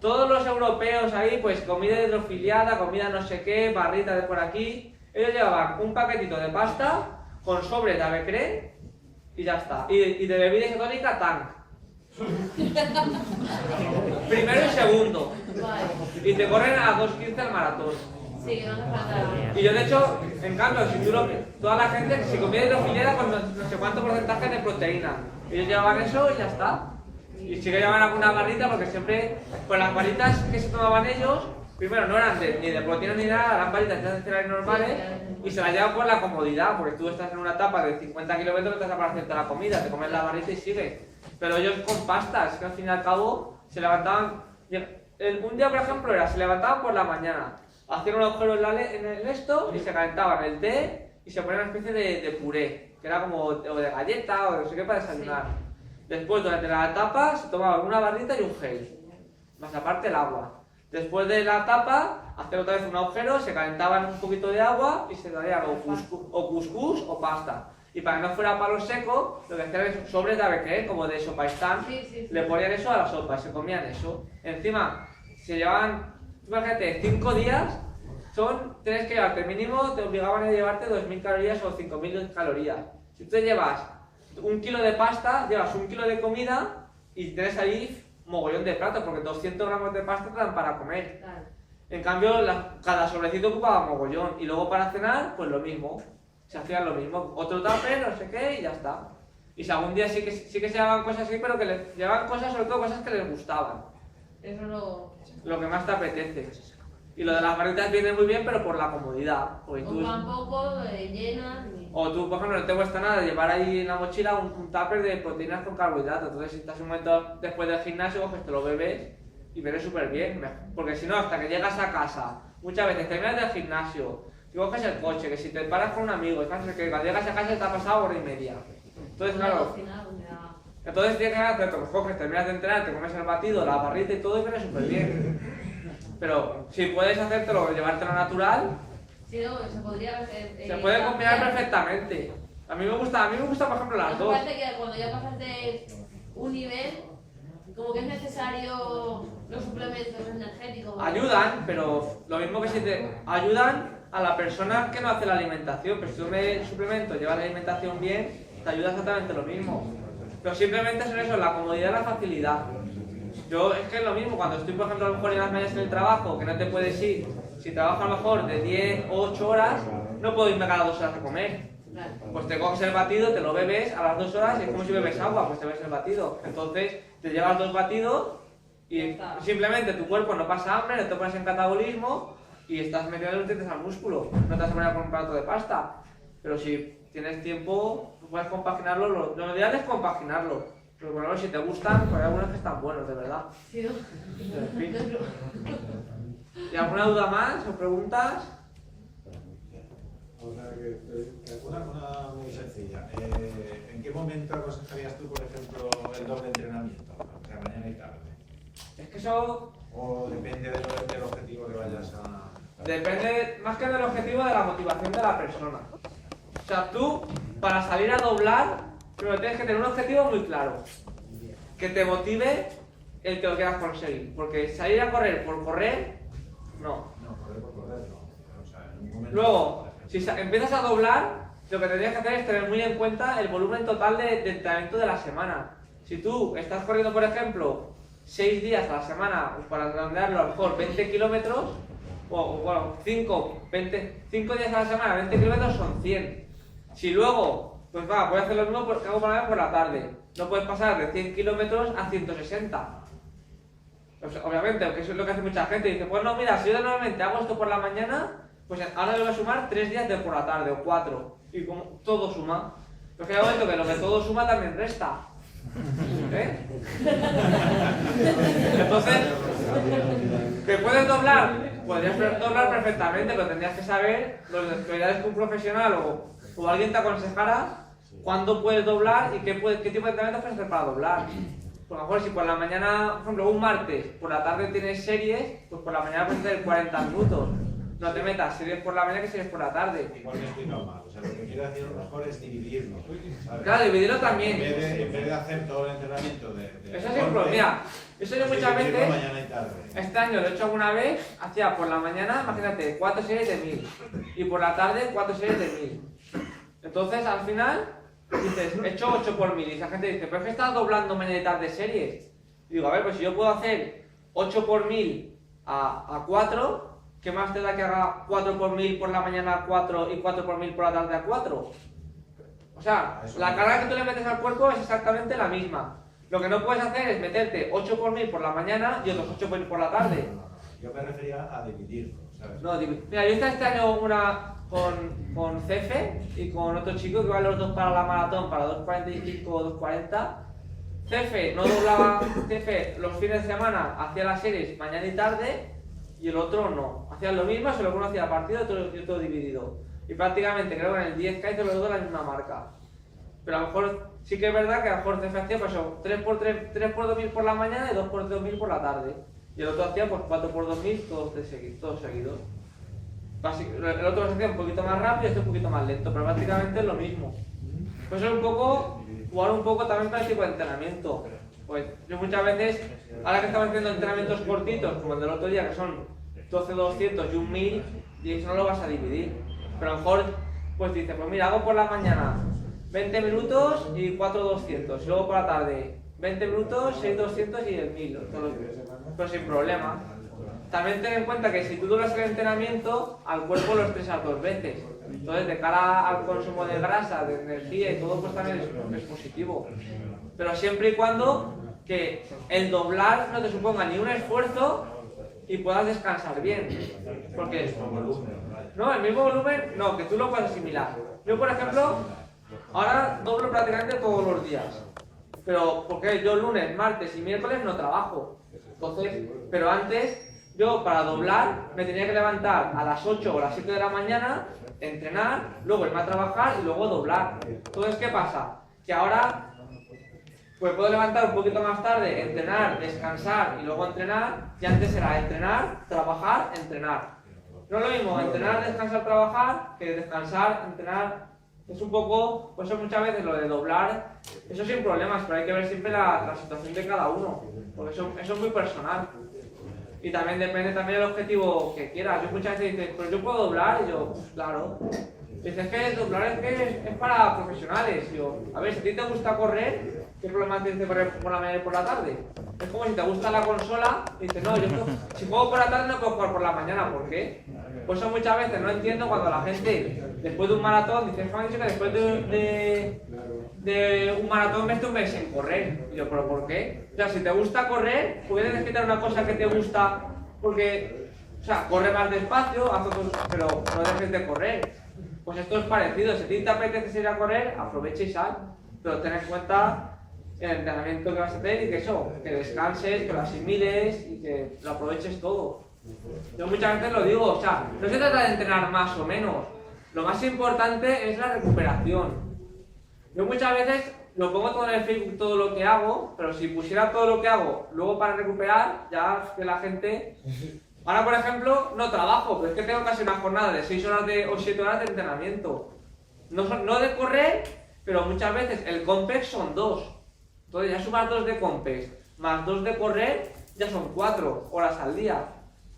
Todos los europeos ahí, pues comida hidrofiliada, comida no sé qué, barrita de por aquí. Ellos llevaban un paquetito de pasta con sobre de avecré y ya está. Y de bebida isotónica, Tank. Primero y segundo. Vale. Y te corren a 2:15 el maratón. Sí, que no hace falta... Y yo de hecho, en cambio, si tú toda la gente, si comía hidrofiliada con no sé cuánto porcentaje de proteína. Ellos llevaban eso y ya está. Y sí que llevaban alguna barrita porque siempre, con las barritas que se tomaban ellos, primero no eran ni de proteína ni nada, eran barritas tradicionales normales y se las llevan por la comodidad, porque tú estás en una etapa de 50 kilómetros, te vas para hacerte la comida, te comes la barrita y sigues. Pero ellos con pastas, que al fin y al cabo se levantaban. Un día, por ejemplo, se levantaban por la mañana, hacían un agujero en el esto y se calentaban el té y se ponían una especie de puré, que era como o de galleta o de no sé qué para desayunar. Después, durante la etapa, se tomaban una barrita y un gel, más aparte el agua. Después de la tapa, hacían otra vez un agujero, se calentaban un poquito de agua y se darían o cuscús o pasta. Y para que no fuera palo seco, lo que hacían es sobres de avecré, como de sopaistán, le ponían eso a la sopa y se comían eso. Encima, se llevaban, imagínate, 5 días, tienes que llevarte mínimo, te obligaban a llevarte 2.000 calorías o 5.000 calorías. Si tú te llevas 1 kilo de pasta, llevas 1 kilo de comida y tienes ahí mogollón de platos, porque 200 gramos de pasta te dan para comer. Claro. En cambio, cada sobrecito ocupaba mogollón. Y luego para cenar, pues lo mismo. Se hacían lo mismo. Otro tupper, no sé qué, y ya está. Y si algún día sí que se llevaban cosas así, pero que les llevaban cosas, sobre todo cosas que les gustaban. Eso no... Lo que más te apetece. Y lo de las barritas viene muy bien, pero por la comodidad. Porque tú, Ocupan poco, llenan... o tú, por ejemplo, no te cuesta nada llevar ahí en la mochila un tupper de proteínas con carbohidratos. Entonces, si estás un momento después del gimnasio, pues te lo bebes y viene súper bien. Porque si no, hasta que llegas a casa, muchas veces terminas del gimnasio, si coges el coche, que si te paras con un amigo, que cuando llegas a casa te ha pasado 1 hora y media. Entonces, claro, entonces tienes que hacer, pues coges, terminas de entrenar, te comes el batido, la barrita y todo y viene súper bien. Pero si puedes hacértelo, llevártelo natural, Sí, no, se podría hacer... se puede combinar perfectamente. A mí me gusta, por ejemplo, las dos. Parece que cuando ya pasas de un nivel, como que es necesario los suplementos energéticos. ¿no? Ayudan, pero lo mismo que si te ayudan a la persona que no hace la alimentación. Pero si tú me suplemento, llevas la alimentación bien, te ayuda exactamente lo mismo. Pero simplemente son eso, la comodidad y la facilidad. Yo es que es lo mismo, cuando estoy por ejemplo a lo mejor en las mañanas en el trabajo, que no te puedes ir, si trabajo a lo mejor de 10 o 8 horas, no puedo irme cada 2 horas a comer. Pues te coges el batido, te lo bebes a las 2 horas y es como si bebes agua, pues te bebes el batido. Entonces te llevas 2 batidos y simplemente tu cuerpo no pasa hambre, no te pones en catabolismo y estás metiendo nutrientes al músculo. No te vas a poner con un plato de pasta. Pero si tienes tiempo, puedes compaginarlo. Lo ideal es compaginarlo. Pero bueno, si te gustan, pues hay algunos que están buenos, de verdad. Sí, ¿no? En fin. ¿Y alguna duda más o preguntas? O sea, una muy sencilla. ¿En qué momento aconsejarías tú, por ejemplo, el doble entrenamiento? O sea, mañana y tarde. Es que eso ¿O depende del objetivo que vayas a...? depende más que del objetivo de la motivación de la persona. O sea, tú, para salir a doblar, primero tienes que tener un objetivo muy claro. Que te motive el que lo quieras conseguir. Porque salir a correr por correr, no. No, correr por correr, no. O sea, en un momento... Luego, si empiezas a doblar, lo que tendrías que hacer es tener muy en cuenta el volumen total de entrenamiento de la semana. Si tú estás corriendo, por ejemplo, 6 días a la semana, para redondearlo a lo mejor 20 kilómetros, o bueno, 5 días a la semana, 20 kilómetros son 100. Si luego, pues va, voy a hacer lo mismo que hago por la tarde, no puedes pasar de 100 kilómetros a 160. O sea, obviamente, porque eso es lo que hace mucha gente, dice, pues no, mira, si yo normalmente hago esto por la mañana, pues ahora le voy a sumar 3 días de por la tarde o 4, y como todo suma. Pero que hay un momento que lo que todo suma también resta. ¿Eh? Entonces, ¿que puedes doblar? Podrías doblar perfectamente, pero tendrías que saber las prioridades que un profesional o alguien te aconsejara cuándo puedes doblar y qué tipo de entrenamiento puedes hacer para doblar. Por lo mejor si por la mañana, por ejemplo, un martes, por la tarde tienes series, pues por la mañana puedes hacer 40 minutos. No te metas series por la mañana que series por la tarde. Igual me he explicado mal. O sea, lo que quiero decir a lo mejor es dividirlo, ¿sabes? Claro, dividirlo también. En vez de hacer todo el entrenamiento de eso es ejemplo, mira, eso yo muchas veces, mañana y tarde. este año lo he hecho alguna vez, hacía por la mañana, imagínate, 4 series de 1000 y por la tarde 4 series de 1000. Entonces al final dices, he hecho 8 por 1000 y esa gente dice, pero es que estás doblando mañana y tarde series. Y digo, a ver, pues si yo puedo hacer 8 por 1000 a 4, ¿qué más te da que haga 4 por 1000 por la mañana a 4 y 4 por 1000 por la tarde a 4? O sea, la carga que tú le metes al cuerpo es exactamente la misma. Lo que no puedes hacer es meterte 8 por 1000 por la mañana y otros 8 por 1000 por la tarde. Yo me refería a dividirlo, ¿sabes? No, mira, yo hice este año una con Cefe y con otro chico que iban los dos para la maratón, para 2.45 o 2.40. Cefe no doblaba, Cefe los fines de semana hacía las series mañana y tarde y el otro no. Hacían lo mismo, solo que uno hacía partido y todo dividido. Y prácticamente creo que en el 10K hizo los dos la misma marca. Pero a lo mejor sí que es verdad que a lo mejor Cefe hacía pues, 3 por 2000 por la mañana y 2 por 2000 por la tarde. Y el otro hacía pues 4 por 2000 todos seguidos. El otro lo hacía un poquito más rápido y este un poquito más lento, pero prácticamente es lo mismo. Pues es un poco, jugar un poco también para el tipo de entrenamiento. Pues yo muchas veces, ahora que estamos haciendo entrenamientos cortitos, como el del otro día, que son 12 200 y un 1000, y eso no lo vas a dividir. Pero a lo mejor, pues dices, pues mira, hago por la mañana 20 minutos y 4 200, y luego por la tarde 20 minutos, 6 200 y el 1000, pero sin problema. También ten en cuenta que si tú doblas el entrenamiento, al cuerpo lo estresas 2 veces. Entonces, de cara al consumo de grasa, de energía y todo, pues también es positivo. Pero siempre y cuando que el doblar no te suponga ni un esfuerzo y puedas descansar bien. Porque no, el mismo volumen, no, que tú lo puedas asimilar. Yo, por ejemplo, ahora doblo prácticamente todos los días. Pero porque yo lunes, martes y miércoles no trabajo. Entonces, pero antes yo para doblar me tenía que levantar a las 8 o las 7 de la mañana, entrenar, luego irme a trabajar y luego doblar. Entonces, ¿qué pasa? Que ahora pues puedo levantar un poquito más tarde, entrenar, descansar y luego entrenar, y antes era entrenar, trabajar, entrenar. No es lo mismo entrenar, descansar, trabajar, que descansar, entrenar. Es un poco, pues eso muchas veces lo de doblar, eso sin problemas, pero hay que ver siempre la situación de cada uno, porque eso es muy personal. Y también depende también del objetivo que quieras. Yo muchas veces dices, pues yo puedo doblar, y yo, pues claro. Dices que doblar es para profesionales. Y yo, a ver, si a ti te gusta correr, ¿qué problema tienes de correr por la mañana y por la tarde? Es como si te gusta la consola y dices, no, si juego por la tarde no puedo jugar por la mañana, ¿por qué? Pues eso muchas veces no entiendo cuando la gente, después de un maratón, dice, me han dicho que después de un maratón ves un mes sin correr. Y yo, ¿pero por qué? O sea, si te gusta correr, puedes quitar una cosa que te gusta porque, o sea, corre más despacio, haz otros, pero no dejes de correr. Pues esto es parecido, si a ti te apetece ir a correr, aprovecha y sal, pero ten en cuenta el entrenamiento que vas a hacer y que eso, que descanses, que lo asimiles y que lo aproveches todo. Yo muchas veces lo digo, o sea, no se trata de entrenar más o menos, Lo más importante es la recuperación. Yo muchas veces lo pongo todo en el Facebook, todo lo que hago, pero si pusiera todo lo que hago luego para recuperar, ya que la gente... Ahora, por ejemplo, no trabajo, pero es que tengo casi una jornada de 6 horas o 7 horas de entrenamiento. No de correr, pero muchas veces el Compex son 2. Entonces ya sumas 2 de Compex, más 2 de correr, ya son 4 horas al día.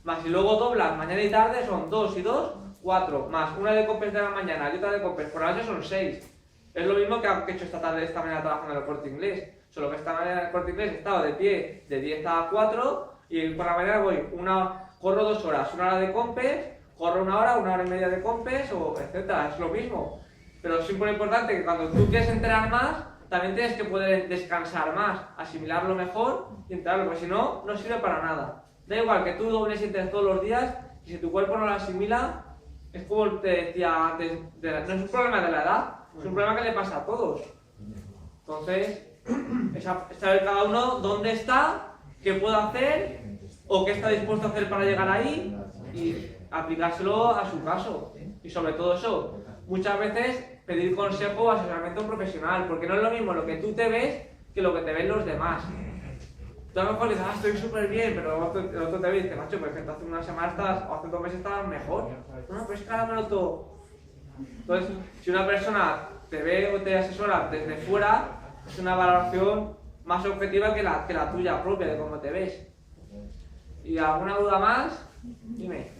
Más si luego doblas mañana y tarde, son 2 y 2, 4. Más una de Compex de la mañana y otra de Compex por la noche son 6. Es lo mismo que he hecho esta mañana trabajando en el Corte Inglés. Solo que esta mañana en el Corte Inglés he estado de pie de 10 a 4 y por la mañana corro 2 horas, 1 hora de Compex, corro 1 hora y media de Compex, o etcétera. Es lo mismo. Pero es muy importante que cuando tú quieres entrenar más, también tienes que poder descansar más, asimilarlo mejor y entrenarlo, porque si no, no sirve para nada. Da igual que tú dobles y entrenes todos los días y si tu cuerpo no lo asimila, es como te decía antes, no es un problema de la edad, es un problema que le pasa a todos. Entonces, es saber cada uno dónde está, qué puede hacer o qué está dispuesto a hacer para llegar ahí y aplicárselo a su caso. Y sobre todo eso, muchas veces pedir consejo o asesoramiento a un profesional, porque no es lo mismo lo que tú te ves que lo que te ven los demás. Tú a lo mejor dices, estoy súper bien, pero el otro te ve y dice, macho, pues que hace una semana o hace 2 meses estabas mejor. No, pues es que ahora me noto. Entonces, si una persona te ve o te asesora desde fuera, es una valoración más objetiva que la tuya propia, de cómo te ves. ¿Y alguna duda más? Dime.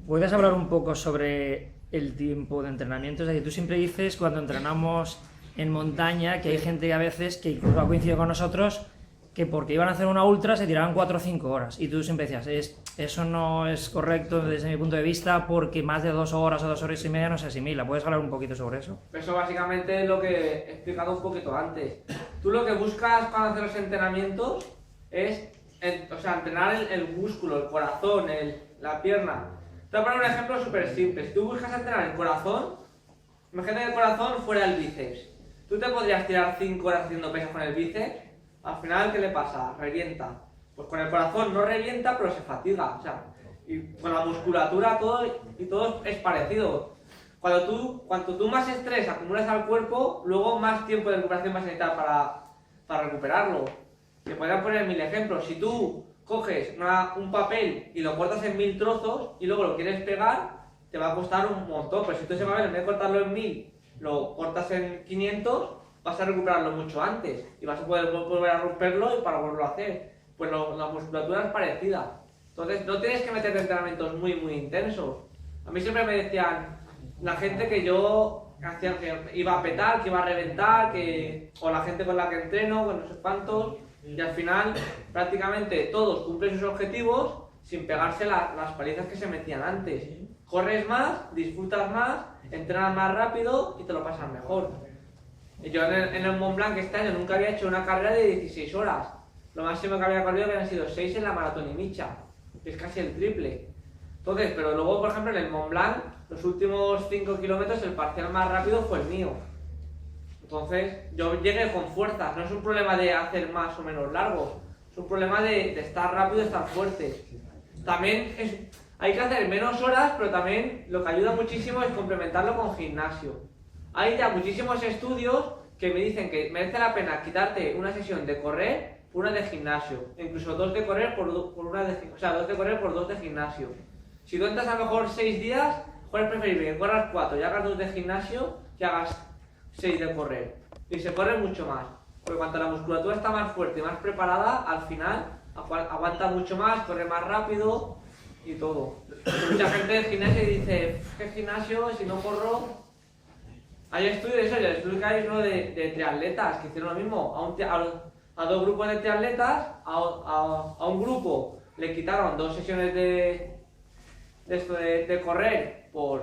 ¿Puedes hablar un poco sobre el tiempo de entrenamiento? Es decir, tú siempre dices cuando entrenamos en montaña que hay gente que a veces, que incluso ha coincidido con nosotros, que porque iban a hacer una ultra se tiraban 4 o 5 horas. Y tú siempre decías, eso no es correcto desde mi punto de vista porque más de 2 horas o 2 horas y media no se asimila. ¿Puedes hablar un poquito sobre eso? Eso básicamente es lo que he explicado un poquito antes. Tú lo que buscas para hacer los entrenamientos es entrenar el músculo, el corazón, la pierna. Te voy a poner un ejemplo súper simple. Si tú buscas entrenar el corazón, imagínate que el corazón fuera el bíceps. Tú te podrías tirar 5 horas haciendo pesas con el bíceps. Al final, ¿qué le pasa? Revienta. Pues con el corazón no revienta, pero se fatiga. O sea, y con la musculatura todo es parecido. Cuanto tú más estrés acumulas al cuerpo, luego más tiempo de recuperación vas a necesitar para recuperarlo. Te podría poner 1000 ejemplos. Si tú coges un papel y lo cortas en 1000 trozos y luego lo quieres pegar, te va a costar un montón. Pero si tú ese papel, en vez de cortarlo en 1000, lo cortas en 500, vas a recuperarlo mucho antes y vas a poder volver a romperlo y para volverlo a hacer. Pues la musculatura es parecida. Entonces no tienes que meterte entrenamientos muy intensos. A mí siempre me decían la gente que yo hacía que iba a petar, que iba a reventar, o la gente con la que entreno, con no sé cuántos, y al final prácticamente todos cumplen sus objetivos sin pegarse las palizas que se metían antes. Corres más, disfrutas más, entrenas más rápido y te lo pasas mejor. Yo en el Mont Blanc este año nunca había hecho una carrera de 16 horas. Lo máximo que había corrido habían sido 6 en la Maratón y Micha, que es casi el triple. Entonces, pero luego, por ejemplo, en el Mont Blanc, los últimos 5 kilómetros, el parcial más rápido fue el mío. Entonces, yo llegué con fuerzas. No es un problema de hacer más o menos largo, es un problema de estar rápido y estar fuerte. También hay que hacer menos horas, pero también lo que ayuda muchísimo es complementarlo con gimnasio. Hay ya muchísimos estudios que me dicen que merece la pena quitarte una sesión de correr por una de gimnasio, incluso 2 de correr por 2 de correr por 2 de gimnasio. Si tú entras a lo mejor 6 días, mejor es preferible que corras 4 y hagas 2 de gimnasio que hagas 6 de correr. Y se corre mucho más, porque cuanto la musculatura está más fuerte y más preparada, al final aguanta mucho más, corre más rápido y todo. Mucha gente del gimnasio dice, ¿qué gimnasio? Si no corro... Hay estudios de eso, y el estudio que hay es uno de triatletas que hicieron lo mismo. A 2 grupos de triatletas, a un grupo le quitaron 2 sesiones de correr o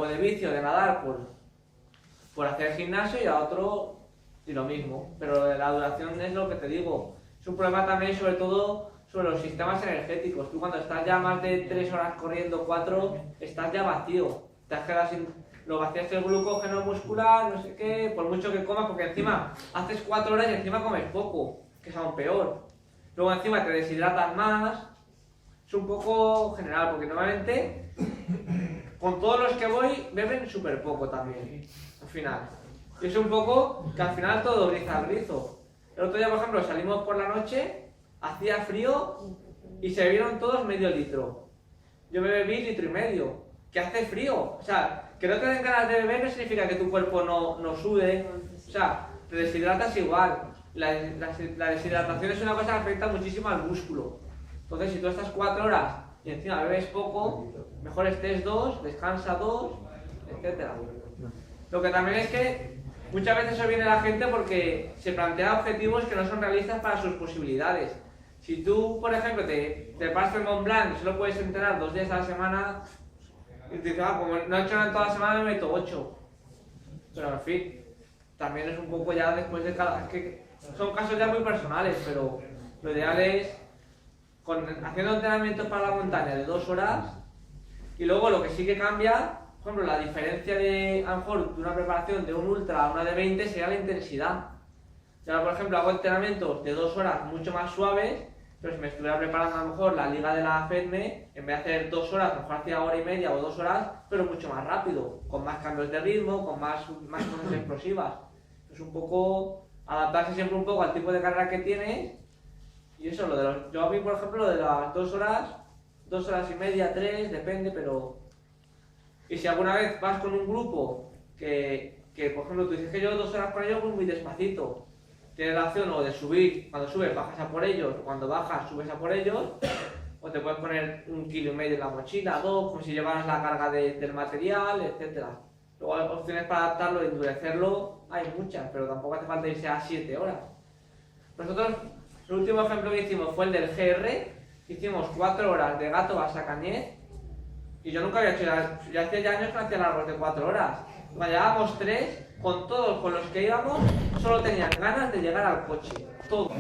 de bici o de nadar por hacer gimnasio, y a otro y lo mismo. Pero la duración es lo que te digo. Es un problema también sobre todo sobre los sistemas energéticos. Tú cuando estás ya más de 3 horas corriendo, 4, estás ya vacío. Te has quedado lo vacías el glucógeno muscular, no sé qué, por mucho que comas, porque encima haces 4 horas y encima comes poco, que es aún peor. Luego encima te deshidratas más. Es un poco general, porque normalmente con todos los que voy beben súper poco también, al final. Y es un poco que al final todo grisa al rizo. El otro día, por ejemplo, salimos por la noche, hacía frío y se bebieron todos medio litro. Yo me bebí 1,5 litros, que hace frío. O sea, que no te den ganas de beber no significa que tu cuerpo no sude. O sea, te deshidratas igual. La deshidratación es una cosa que afecta muchísimo al músculo. Entonces, si tú estás 4 horas y encima bebes poco, mejor estés 2, descansa 2, etc. Lo que también es que muchas veces eso viene a la gente porque se plantea objetivos que no son realistas para sus posibilidades. Si tú, por ejemplo, te pasas el Mont Blanc y solo puedes entrenar 2 días a la semana, y te dices, como no he entrenado toda la semana, me meto 8. Pero en fin, también es un poco ya después de cada... Es que son casos ya muy personales, pero lo ideal es haciendo entrenamientos para la montaña de 2 horas y luego lo que sí que cambia, por ejemplo, la diferencia de, a lo mejor, de una preparación de un ultra a una de 20 sería la intensidad. Yo ahora, por ejemplo, hago entrenamientos de 2 horas mucho más suaves, pero si me estuviera preparando a lo mejor la liga de la FEDME, en vez de hacer 2 horas, a lo mejor hacía 1h30 o 2 horas, pero mucho más rápido, con más cambios de ritmo, con más cosas explosivas. Es un poco adaptarse siempre un poco al tipo de carrera que tienes. Y eso, yo a mí, por ejemplo, lo de las 2 horas, 2 horas y media, 3, depende, pero... Y si alguna vez vas con un grupo que por ejemplo, tú dices que yo 2 horas con ellos voy muy despacito, tienes la opción o de subir, cuando subes bajas a por ellos, o cuando bajas subes a por ellos, o te puedes poner 1,5 kilos en la mochila, 2, como si llevaras la carga del material, etc. Luego hay opciones para adaptarlo, endurecerlo, hay muchas, pero tampoco hace falta irse a 7 horas. Nosotros, el último ejemplo que hicimos fue el del GR, hicimos 4 horas de Gatomas a Cañet, y yo nunca había hecho, ya hacía ya años que no hacía largos de 4 horas. Cuando llevábamos 3, con todos con los que íbamos, solo tenían ganas de llegar al coche. Todo.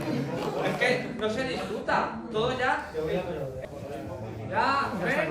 Es que no se disfruta, todo ya. Ya, ven.